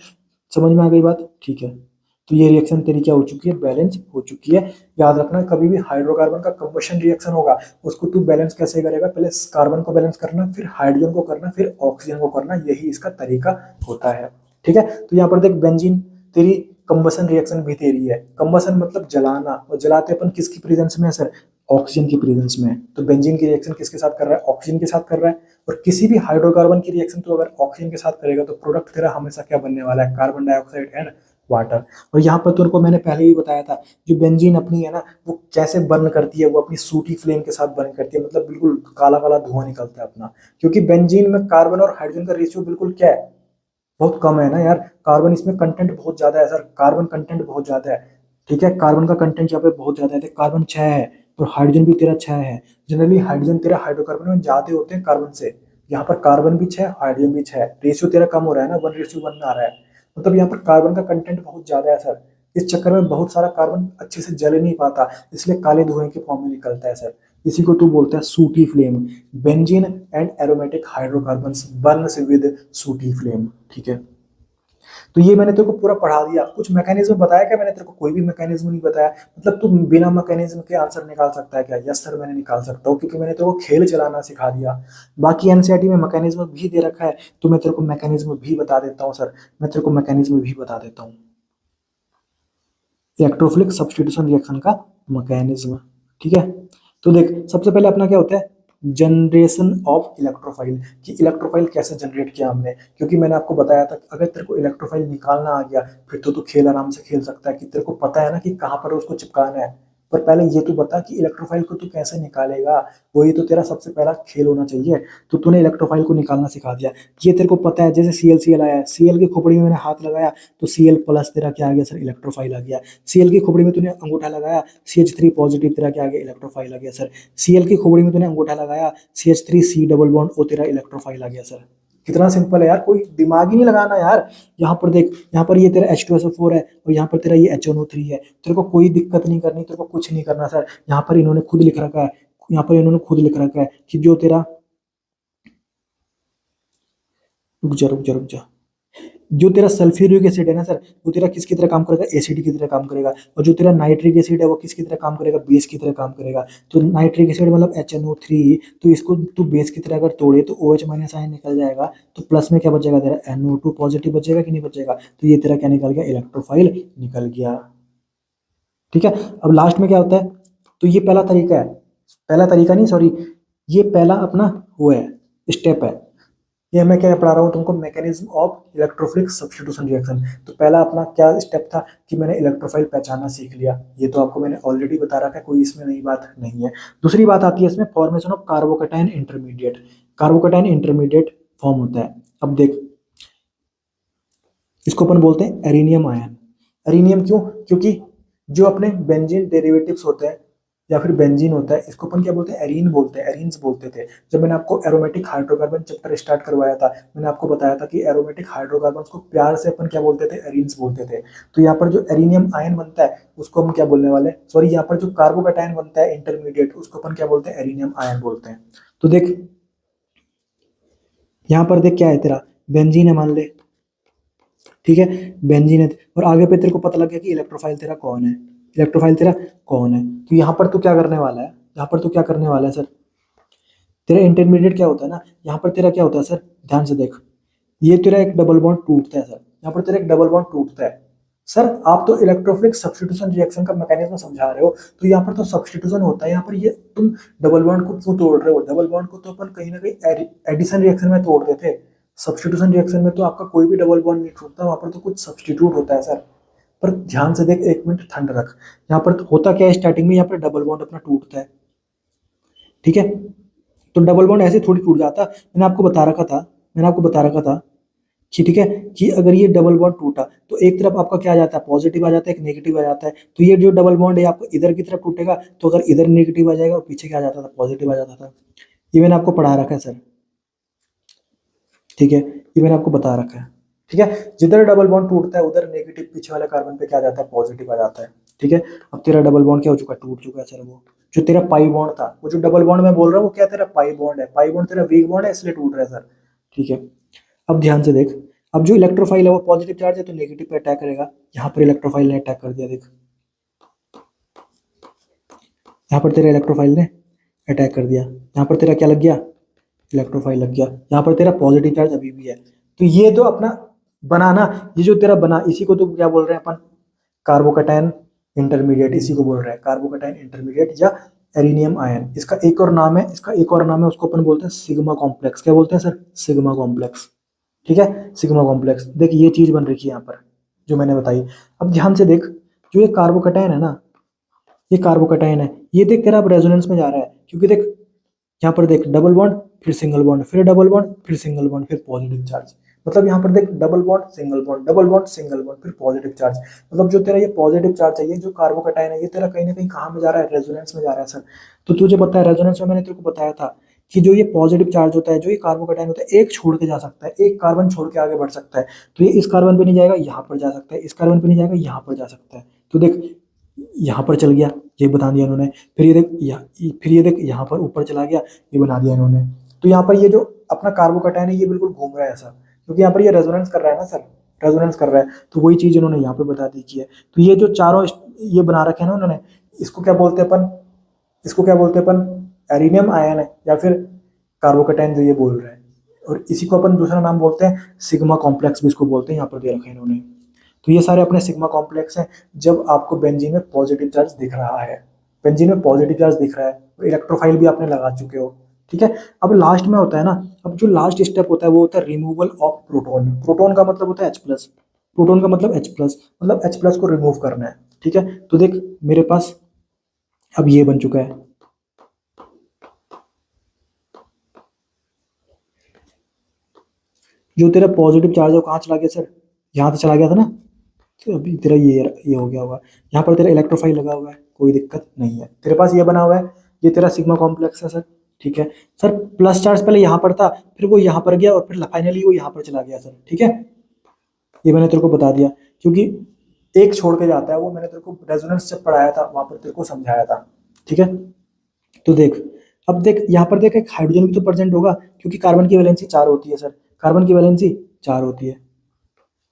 समझ में आ गई बात, ठीक है। तो ये रिएक्शन तेरी क्या हो चुकी है, बैलेंस हो चुकी है। याद रखना कभी भी हाइड्रोकार्बन का कंबशन रिएक्शन होगा उसको तू बैलेंस कैसे करेगा, पहले कार्बन को बैलेंस करना, फिर हाइड्रोजन को करना, फिर ऑक्सीजन को करना, यही इसका तरीका होता है। ठीक है, तो यहाँ पर देख बेंजीन तेरी कंबसन रिएक्शन भी दे रही है। कंबसन मतलब जलाना, और जलाते अपन किसकी प्रेजेंस में है सर, ऑक्सीजन की प्रेजेंस में है। तो बेंजीन की रिएक्शन किसके साथ कर रहा है, ऑक्सीजन के साथ कर रहा है। और किसी भी हाइड्रोकार्बन की रिएक्शन तो अगर ऑक्सीजन के साथ करेगा तो प्रोडक्ट तेरा हमेशा क्या बनने वाला है, कार्बन डाइऑक्साइड एंड वाटर। और यहाँ पर तुमको मैंने पहले ही बताया था, जो बेंजीन अपनी है ना वो कैसे बर्न करती है, वो अपनी सूटी फ्लेम के साथ बर्न करती है, मतलब बिल्कुल काला काला धुआं निकलता है अपना। क्योंकि बेंजीन में कार्बन और हाइड्रोजन का रेशियो बिल्कुल क्या है, बहुत कम है ना यार। कार्बन इसमें कंटेंट बहुत ज्यादा है सर, कार्बन कंटेंट बहुत ज्यादा है। ठीक है, कार्बन का कंटेंट यहाँ पे बहुत ज्यादा है। कार्बन 6 है और हाइड्रोजन भी तेरा 6 है। जनरली हाइड्रोजन तेरा हाइड्रोकार्बन में ज्यादा होते हैं कार्बन से। यहाँ पर कार्बन भी 6, हाइड्रोजन भी 6, रेशियो तेरा कम हो रहा है ना, 1:1 आ रहा है। मतलब यहाँ पर कार्बन का कंटेंट बहुत ज्यादा है सर। इस चक्कर में बहुत सारा कार्बन अच्छे से जल नहीं पाता, इसलिए काले धुएं के फॉर्म में निकलता है सर। इसी को तू बोलता है sooty flame. Benzene and aromatic hydrocarbons burns with sooty flame. ठीक है, तो ये मैंने तेरे को पूरा पढ़ा दिया। कुछ मैकेनिज्म बताया क्या मैंने तेरे को, कोई भी मैकेनिज्म नहीं बताया। मतलब तू बिना मैकेनिज्म के आंसर निकाल सकता है क्या, यस सर मैंने निकाल सकता हूँ, क्योंकि मैंने तेरे को खेल चलाना सिखा दिया। बाकी एनसीईआरटी में मैकेनिज्म भी दे रखा है तो मैं तेरे को मैकेनिज्म भी बता देता हूँ सर, मैं तेरे को मैकेनिज्म भी बता देता हूँ। इलेक्ट्रोफिलिक सब्स्टिट्यूशन रिएक्शन का मैकेनिज्म, ठीक है। तो देख सबसे पहले अपना क्या होता है, जनरेशन ऑफ इलेक्ट्रोफाइल, कि इलेक्ट्रोफाइल कैसे जनरेट किया हमने। क्योंकि मैंने आपको बताया था कि अगर तेरे को इलेक्ट्रोफाइल निकालना आ गया फिर तो तू खेल आराम से खेल सकता है, कि तेरे को पता है ना कि कहाँ पर उसको चिपकाना है। पर पहले ये तो बता कि इलेक्ट्रोफाइल को तू कैसे निकालेगा, वही तो तेरा सबसे पहला खेल होना चाहिए। तो तूने इलेक्ट्रोफाइल को निकालना सिखा दिया, ये तेरे को पता है। जैसे CL आया है, Cl की खोपड़ी में मैंने हाथ लगाया तो Cl प्लस तेरा क्या आ गया सर, इलेक्ट्रोफाइल आ गया। Cl की खोपड़ी में तूने अंगूठा लगाया, CH3 पॉजिटिव तेरा क्या आ गया, इलेक्ट्रोफाइल आ गया सर। Cl की खोपड़ी में तूने अंगूठा लगाया, CH3C डबल बॉन्ड ओ तेरा इलेक्ट्रोफाइल आ गया सर। कितना सिंपल है यार, कोई दिमाग ही नहीं लगाना यार। यहाँ पर देख, यहाँ पर ये तेरा H2SO4 है और यहाँ पर तेरा ये HNO3 है। तेरे को कोई दिक्कत नहीं करनी, तेरे को कुछ नहीं करना सर। यहाँ पर इन्होंने खुद लिख रखा है, यहाँ पर इन्होंने खुद लिख रखा है कि जो तेरा, रुक जा, जो तेरा सल्फ्यूरिक एसिड है ना सर, वो तेरा किसकी तरह काम करेगा, एसिड की तरह काम करेगा। और जो तेरा नाइट्रिक एसिड है वो किसकी तरह काम करेगा, बेस की तरह काम करेगा। तो नाइट्रिक एसिड मतलब HNO3, तो इसको तू बेस की तरह अगर तोड़े तो OH माइनस आयन निकल जाएगा, तो प्लस में क्या बचेगा तेरा, NO2 पॉजिटिव बचेगा कि नहीं बचेगा। तो ये तेरा क्या निकल गया, इलेक्ट्रोफाइल निकल गया। ठीक है, अब लास्ट में क्या होता है, तो ये पहला तरीका है, पहला तरीका नहीं सॉरी, ये पहला अपना वो है, स्टेप है। ये मैं क्या पढ़ा रहा हूँ तुमको, mechanism of electrophilic substitution reaction. तो पहला अपना क्या स्टेप था कि मैंने इलेक्ट्रोफाइल पहचानना सीख लिया, ये तो आपको मैंने ऑलरेडी बता रखा है, कोई इसमें नई बात नहीं है। दूसरी बात आती है इसमें formation of carbocation intermediate. Carbocation intermediate form होता है। अब देख इसको अपन बोलते हैं एरिनियम आयन। एरिनियम क्यों, क्योंकि जो अपने बेंजीन डेरिवेटिव्स होते हैं या फिर बेंजीन होता है, इसको अपन क्या बोलते हैं, एरीन बोलते हैं, एरीन्स बोलते थे। जब मैंने आपको एरोमेटिक हाइड्रोकार्बन चैप्टर स्टार्ट करवाया था, मैंने आपको बताया था कि एरोमेटिक हाइड्रोकार्बन को प्यार से अपन क्या बोलते थे, एरीन्स बोलते थे। तो यहाँ पर जो एरीनियम आयन बनता है उसको हम क्या बोलने वाले, सॉरी यहाँ पर जो कार्बोकेटाइन बनता है इंटरमीडिएट उसको अपन क्या बोलते हैं, एरीनियम आयन बोलते हैं। तो देख यहाँ पर देख क्या है तेरा, बेंजीन है मान ले, ठीक है, बेंजीन है। और आगे पे तेरे को पता लग गया कि इलेक्ट्रोफाइल तेरा कौन है, इलेक्ट्रोफाइल तेरा कौन है। तो यहाँ पर तू क्या करने वाला है, यहाँ पर तू क्या करने वाला है सर, तेरा इंटरमीडिएट क्या होता है ना, यहाँ पर तेरा क्या होता है सर, ध्यान से देख, ये तेरा एक डबल बॉन्ड टूटता है सर, यहाँ पर तेरा एक डबल बॉन्ड टूटता है। सर आप तो इलेक्ट्रोफिलिक सब्स्टिट्यूशन रिएक्शन का मैकेनिज्म समझा रहे हो, तो यहाँ पर तो सब्स्टिट्यूशन होता है, यहाँ पर ये तुम डबल बॉन्ड को क्यों तोड़ रहे हो, डबल बॉन्ड को तो अपन कहीं ना कहीं एडिशन रिएक्शन में तोड़ते थे, सब्स्टिट्यूशन रिएक्शन में तो आपका कोई भी डबल बॉन्ड नहीं टूटता, वहां पर तो कुछ सब्स्टिट्यूट होता है सर। पर ध्यान से देख, एक मिनट ठंड रख, यहाँ पर तो होता क्या है, स्टार्टिंग में यहाँ पर डबल बॉन्ड अपना टूटता है, ठीक है। तो डबल बॉन्ड ऐसे थोड़ी टूट जाता, मैंने आपको बता रखा था, मैंने आपको बता रखा था कि ठीक है, कि अगर ये डबल बॉन्ड टूटा तो एक तरफ आपका क्या आ जाता है, पॉजिटिव आ जाता है, एक नेगेटिव आ जाता है। तो ये जो डबल बॉन्ड है आपको इधर की तरफ टूटेगा, तो अगर इधर नेगेटिव आ जाएगा और पीछे क्या आ जाता था, पॉजिटिव आ जाता था। ये मैंने आपको पढ़ा रखा है सर, ठीक है, ये मैंने आपको बता रखा है, ठीक है। जिधर डबल बॉन्ड टूटता है उधर नेगेटिव पीछे वाले कार्बन पे क्या आ जाता है, पॉजिटिव आ जाता है, ठीक है। अब तेरा डबल बॉन्ड क्या हो चुका है, टूट चुका है सर। वो जो तेरा पाई बॉन्ड था, वो जो डबल बॉन्ड मैं बोल रहा हूँ वो क्या तेरा पाई बॉन्ड है, पाई बॉन्ड तेरा वीक बॉन्ड है, इसलिए टूट रहा है सर, ठीक है। अब ध्यान से देख, अब जो इलेक्ट्रोफाइल है वो पॉजिटिव चार्ज है तो नेगेटिव पे अटैक करेगा, यहाँ पर इलेक्ट्रोफाइल ने अटैक कर दिया, देख यहाँ पर तेरे इलेक्ट्रोफाइल ने अटैक कर दिया, यहाँ पर तेरा क्या लग गया, इलेक्ट्रोफाइल लग गया, यहाँ पर तेरा पॉजिटिव चार्ज अभी भी है। तो ये तो अपना बनाना, ये जो तेरा बना, इसी को तो क्या बोल रहे हैं अपन, कार्बोकैटायन इंटरमीडिएट, इसी को बोल रहे हैं कार्बोकैटायन इंटरमीडिएट या एरिनियम आयन। इसका एक और नाम है, इसका एक और नाम है, उसको अपन बोलते हैं सिग्मा कॉम्प्लेक्स। क्या बोलते हैं सर, सिग्मा कॉम्प्लेक्स, ठीक है, सिग्मा कॉम्प्लेक्स। देख ये चीज बन रही है यहाँ पर जो मैंने बताई। अब ध्यान से देख, जो ये कार्बोकैटायन है ना, ये कार्बोकैटायन है, ये देख तेरा अब रेजोनेंस में जा रहा है, क्योंकि देख यहाँ पर देख डबल बॉन्ड, फिर सिंगल बॉन्ड, फिर डबल बॉन्ड, फिर सिंगल बॉन्ड, फिर पॉजिटिव चार्ज। मतलब यहाँ पर देख double bond single bond, double bond single bond, फिर पॉजिटिव चार्ज। मतलब जो तेरा ये पॉजिटिव चार्ज है, ये जो कार्बोकैटायन है, ये तेरा कहीं ना कहीं कहाँ में जा रहा है, रेजोनेंस में जा रहा है सर। तो तुझे पता है रेजोनेंस में मैंने तेरे को बताया था कि जो ये पॉजिटिव चार्ज होता है, जो ये कार्बोकैटायन होता है, एक छोड़ के जा सकता है, एक कार्बन छोड़ के आगे बढ़ सकता है। तो ये इस कार्बन पे नहीं जाएगा, यहाँ पर जा सकता है, इस कार्बन पे नहीं जाएगा, यहाँ पर जा सकता है। तो देख यहाँ पर चल गया, ये बता दिया इन्होंने। फिर ये देख फिर ये देख यहाँ पर ऊपर चला गया, ये बना दिया इन्होंने। तो यहाँ पर ये जो अपना कार्बोकैटायन है ये बिल्कुल घूम रहा है ऐसा, क्योंकि यहाँ पर ये रेजोनेंस कर रहा है ना सर, रेजोनेंस कर रहा है। तो वही चीज इन्होंने यहाँ पे बता दी की है। तो ये जो चारों ये बना रखे हैं ना उन्होंने, इसको क्या बोलते हैं अपन, इसको क्या बोलते हैं अपन, एरिनियम आयन है या फिर कार्बोकैटायन जो ये बोल रहे हैं। और इसी को अपन दूसरा नाम बोलते हैं सिग्मा कॉम्प्लेक्स भी इसको बोलते हैं, यहाँ पर दे रखा है इन्होंने। तो ये सारे अपने सिग्मा कॉम्प्लेक्स हैं। जब आपको बेंजीन में पॉजिटिव चार्ज दिख रहा है, बेंजीन में पॉजिटिव चार्ज दिख रहा है, तो इलेक्ट्रोफाइल भी आपने लगा चुके हो, ठीक है। अब लास्ट में होता है ना, अब जो लास्ट स्टेप होता है वो होता है रिमूवल ऑफ प्रोटोन। प्रोटोन का मतलब होता है H प्लस, प्रोटोन का मतलब H प्लस, मतलब H प्लस को रिमूव करना है, ठीक है। तो देख मेरे पास अब ये बन चुका है, जो तेरा पॉजिटिव चार्ज है वो कहाँ चला गया सर, यहाँ तो चला गया था ना। तो अभी तेरा ये हो गया होगा, यहाँ पर तेरा इलेक्ट्रोफाइल लगा हुआ है, कोई दिक्कत नहीं है। तेरे पास ये बना हुआ है, ये तेरा सिग्मा कॉम्प्लेक्स है सर, ठीक है। सर प्लस चार्ज पहले यहाँ पर था, फिर वो यहाँ पर गया और फिर फाइनली वो यहाँ पर चला गया सर, ठीक है। ये मैंने तेरे को बता दिया, क्योंकि एक छोड़ के जाता है, वो मैंने तेरे को रेजोनेंस जब पढ़ाया था वहां पर तेरे को समझाया था, ठीक है। तो देख, अब देख यहाँ पर देख, एक हाइड्रोजन भी तो प्रेजेंट होगा, क्योंकि कार्बन की वैलेंसी 4 होती है सर, कार्बन की वैलेंसी 4 होती है,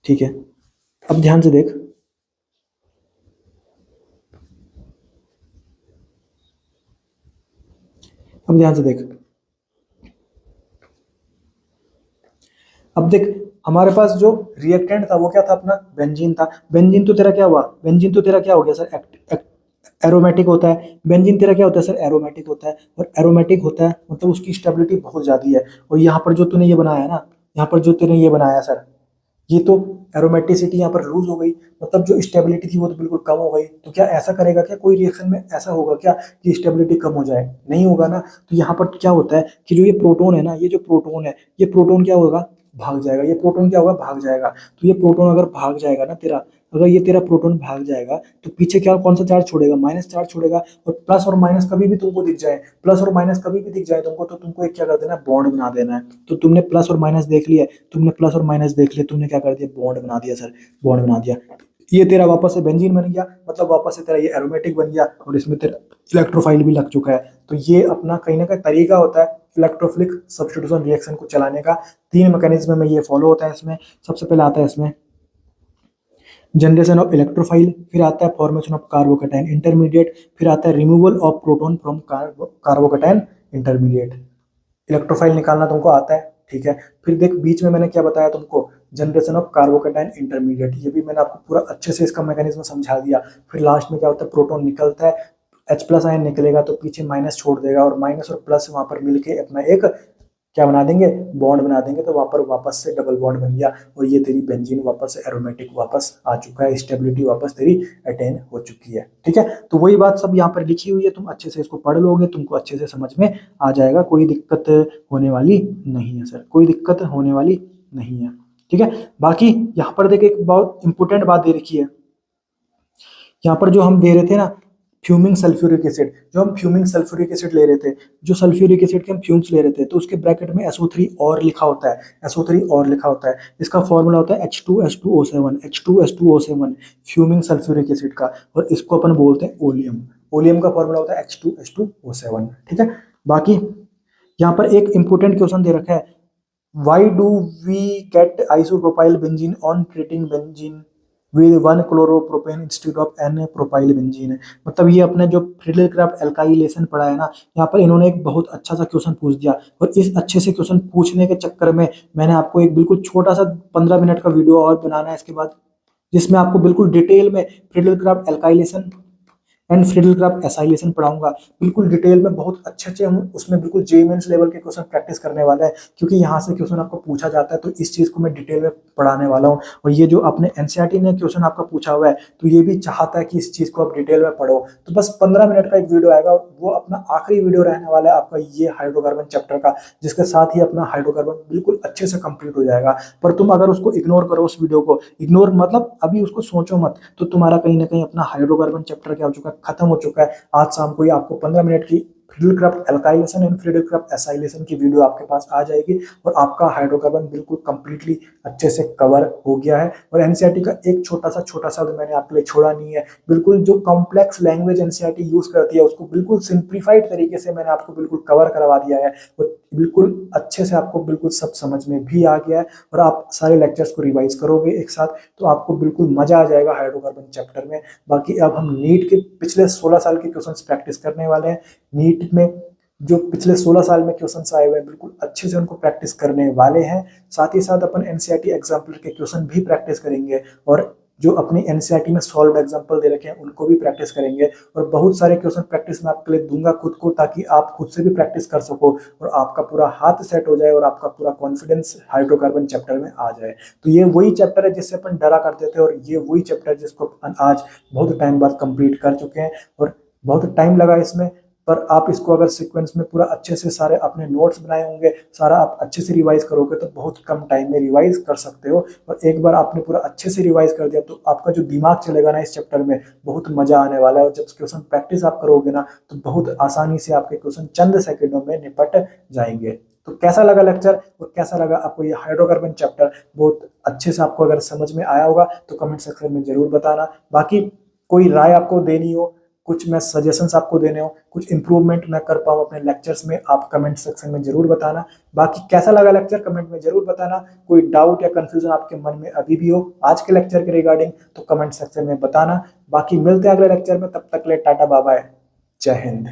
ठीक है। अब ध्यान से देख, अब ध्यान से देख, अब देख हमारे पास जो रिएक्टेंट था वो क्या था, अपना बेंजीन था। बेंजीन तो तेरा क्या हुआ, बेंजीन तो तेरा क्या हो गया सर, एरोमेटिक होता है। बेंजीन तेरा क्या होता है सर, एरोमेटिक होता है। और एरोमेटिक होता है मतलब उसकी स्टेबिलिटी बहुत ज़्यादा है। और यहाँ पर जो तूने ये बनाया है ना, यहाँ पर जो तूने ये बनाया सर, ये तो एरोमेटिसिटी यहाँ पर लूज हो गई, मतलब जो स्टेबिलिटी थी वो तो बिल्कुल कम हो गई। तो क्या ऐसा करेगा, क्या कोई रिएक्शन में ऐसा होगा क्या कि स्टेबिलिटी कम हो जाए, नहीं होगा ना। तो यहाँ पर क्या होता है कि जो ये प्रोटोन है ना, ये जो प्रोटोन है, ये प्रोटोन क्या होगा, भाग जाएगा। ये प्रोटोन क्या होगा, भाग जाएगा। तो ये प्रोटोन अगर भाग जाएगा ना तेरा, अगर ये तेरा प्रोटोन भाग जाएगा तो पीछे क्या, कौन सा चार्ज छोड़ेगा, माइनस चार्ज छोड़ेगा। और प्लस और माइनस कभी भी तुमको दिख जाए, प्लस और माइनस कभी भी दिख जाए तुमको, तो तुमको एक क्या कर देना है, बॉन्ड बना देना है। तो तुमने प्लस और माइनस देख लिया, तुमने प्लस और माइनस देख लिया, तुमने क्या कर दिया, बॉन्ड बना दिया सर, बॉन्ड बना दिया। ये तेरा वापस से बेंजीन बन गया, मतलब वापस से तेरा ये एरोमेटिक बन गया, और इसमें तेरा इलेक्ट्रोफाइल भी लग चुका है। तो ये अपना कहीं ना कहीं तरीका होता है इलेक्ट्रोफिलिक सब्स्टिट्यूशन रिएक्शन को चलाने का। 3 मैकेनिज्म में ये फॉलो होता है इसमें। सबसे पहले आता है इसमें जनरेशन ऑफ इलेक्ट्रोफाइल, फिर आता है फॉर्मेशन ऑफ कार्बोकैटायन इंटरमीडिएट, फिर आता है removal of proton from carbocation intermediate. Electrophile निकालना तुमको आता है, ठीक है। फिर देख बीच में मैंने क्या बताया तुमको, जनरेशन ऑफ कार्बोकैटायन इंटरमीडिएट, ये भी मैंने आपको पूरा अच्छे से इसका मैकेनिज्म समझा दिया। फिर लास्ट में क्या होता है, प्रोटॉन निकलता है, H प्लस आयन निकलेगा तो पीछे माइनस छोड़ देगा, और माइनस और प्लस वहां पर मिलके अपना एक क्या बना देंगे, बॉन्ड बना देंगे, तो वहां पर वापस से डबल बॉन्ड बन गया, और ये तेरी बेंजीन वापस से एरोमेटिक वापस आ चुका है, स्टेबिलिटी वापस तेरी अटेन हो चुकी है, ठीक है। तो वही बात सब यहाँ पर लिखी हुई है, तुम अच्छे से इसको पढ़ लोगे, तुमको अच्छे से समझ में आ जाएगा, कोई दिक्कत होने वाली नहीं है सर, कोई दिक्कत होने वाली नहीं है, ठीक है। बाकी यहाँ पर देखिए एक बहुत इंपॉर्टेंट बात दे रखी है, यहाँ पर जो हम दे रहे थे ना फ्यूमिंग सल्फ्यूरिक एसिड, जो हम फ्यूमिंग सल्फ्यूरिक एसिड ले रहे थे, जो सल्फ्यूरिक एसिड के हम फ्यूम्स ले रहे थे, तो उसके ब्रैकेट में SO3 और लिखा होता है, SO3 और लिखा होता है, इसका फॉर्मूला होता है H2S2O7, H2S2O7 fuming sulphuric acid का, और इसको अपन बोलते हैं ओलियम, ओलियम का फॉर्मूला होता है H2S2O7, ठीक है। बाकी यहाँ पर एक इंपॉर्टेंट क्वेश्चन दे रखा है, why do we get isopropyl benzene on treating benzene with 1 chloropropane instead of N propyl benzene. मतलब ये अपने जो फ्रिडल-क्राफ्ट एल्काइलेशन पढ़ा है ना, यहाँ पर इन्होंने एक बहुत अच्छा सा क्वेश्चन पूछ दिया, और इस अच्छे से क्वेश्चन पूछने के चक्कर में मैंने आपको एक बिल्कुल छोटा सा 15 मिनट का वीडियो और बनाना है इसके बाद, जिसमें आपको बिल्कुल डिटेल में Friedel-craft alkylation and Friedel-craft acylation पढ़ाऊंगा, बिल्कुल डिटेल में, बहुत अच्छे अच्छे हम उसमें बिल्कुल जे मेंस लेवल के क्वेश्चन प्रैक्टिस करने वाला है, क्योंकि यहाँ से क्वेश्चन आपको पूछा जाता है, तो इस चीज को मैं डिटेल में पढ़ाने वाला हूँ। और ये जो आपने एनसीईआरटी ने क्वेश्चन आपका पूछा हुआ है, तो ये भी चाहता है कि इस चीज को आप डिटेल में पढ़ो, तो बस 15 मिनट का एक वीडियो आएगा, वो अपना आखिरी वीडियो रहने वाला है आपका ये हाइड्रोकार्बन चैप्टर का, जिसके साथ ही अपना हाइड्रोकार्बन बिल्कुल अच्छे से कंप्लीट हो जाएगा। पर तुम अगर उसको इग्नोर करो, उस वीडियो को इग्नोर मतलब अभी उसको सोचो मत, तो तुम्हारा कहीं ना कहीं अपना हाइड्रोकार्बन चैप्टर क्या हो चुका है, खत्म हो चुका है। आज शाम को ही आपको 15 मिनट की Friedel-craft alkylation and Friedel-craft acylation की वीडियो आपके पास आ जाएगी, और आपका हाइड्रोकार्बन बिल्कुल कंप्लीटली अच्छे से कवर हो गया है। और एनसीईआरटी का एक छोटा सा मैंने आपके लिए छोड़ा नहीं है, बिल्कुल जो कॉम्प्लेक्स लैंग्वेज एनसीईआरटी यूज करती है उसको बिल्कुल सिंप्लीफाइड तरीके से मैंने आपको बिल्कुल कवर करवा दिया है, और बिल्कुल अच्छे से आपको बिल्कुल सब समझ में भी आ गया है, और आप सारे लेक्चर्स को रिवाइज करोगे एक साथ, तो आपको बिल्कुल मजा आ जाएगा हाइड्रोकार्बन चैप्टर में। बाकी अब हम नीट के पिछले 16 साल के क्वेश्चंस प्रैक्टिस करने वाले हैं, नीट में जो पिछले 16 साल में क्वेश्चंस आए हुए हैं बिल्कुल अच्छे से उनको प्रैक्टिस करने वाले हैं। साथ ही साथ अपन एनसीईआरटी एग्जाम्पल के क्वेश्चन भी प्रैक्टिस करेंगे, और जो अपनी एनसीईआरटी में सॉल्व एग्जाम्पल दे रखे हैं उनको भी प्रैक्टिस करेंगे, और बहुत सारे क्वेश्चन प्रैक्टिस में आपके लिए दूंगा खुद को, ताकि आप खुद से भी प्रैक्टिस कर सको, और आपका पूरा हाथ सेट हो जाए, और आपका पूरा कॉन्फिडेंस हाइड्रोकार्बन चैप्टर में आ जाए। तो ये वही चैप्टर है जिससे अपन डरा करते थे, और ये वही चैप्टर है जिसको अपन आज बहुत टाइम बाद कंप्लीट कर चुके हैं, और बहुत टाइम लगा इसमें, पर आप इसको अगर सीक्वेंस में पूरा अच्छे से सारे अपने नोट्स बनाए होंगे, सारा आप अच्छे से रिवाइज करोगे, तो बहुत कम टाइम में रिवाइज कर सकते हो। और एक बार आपने पूरा अच्छे से रिवाइज कर दिया, तो आपका जो दिमाग चलेगा ना इस चैप्टर में, बहुत मजा आने वाला है। और जब क्वेश्चन प्रैक्टिस आप करोगे ना, तो बहुत आसानी से आपके क्वेश्चन चंद सेकंडों में निपट जाएंगे। तो कैसा लगा लेक्चर, और कैसा लगा आपको ये हाइड्रोकार्बन चैप्टर, बहुत अच्छे से आपको अगर समझ में आया होगा तो कमेंट सेक्शन में जरूर बताना। बाकी कोई राय आपको देनी हो, कुछ मैं सजेशंस आपको देने हो, कुछ इंप्रूवमेंट मैं कर पाऊँ अपने लेक्चर्स में, आप कमेंट सेक्शन में जरूर बताना। बाकी कैसा लगा लेक्चर कमेंट में जरूर बताना। कोई डाउट या कंफ्यूजन आपके मन में अभी भी हो आज के लेक्चर के रिगार्डिंग, तो कमेंट सेक्शन में बताना। बाकी मिलते हैं अगले लेक्चर में, तब तक ले टाटा बाय बाय, जय हिंद।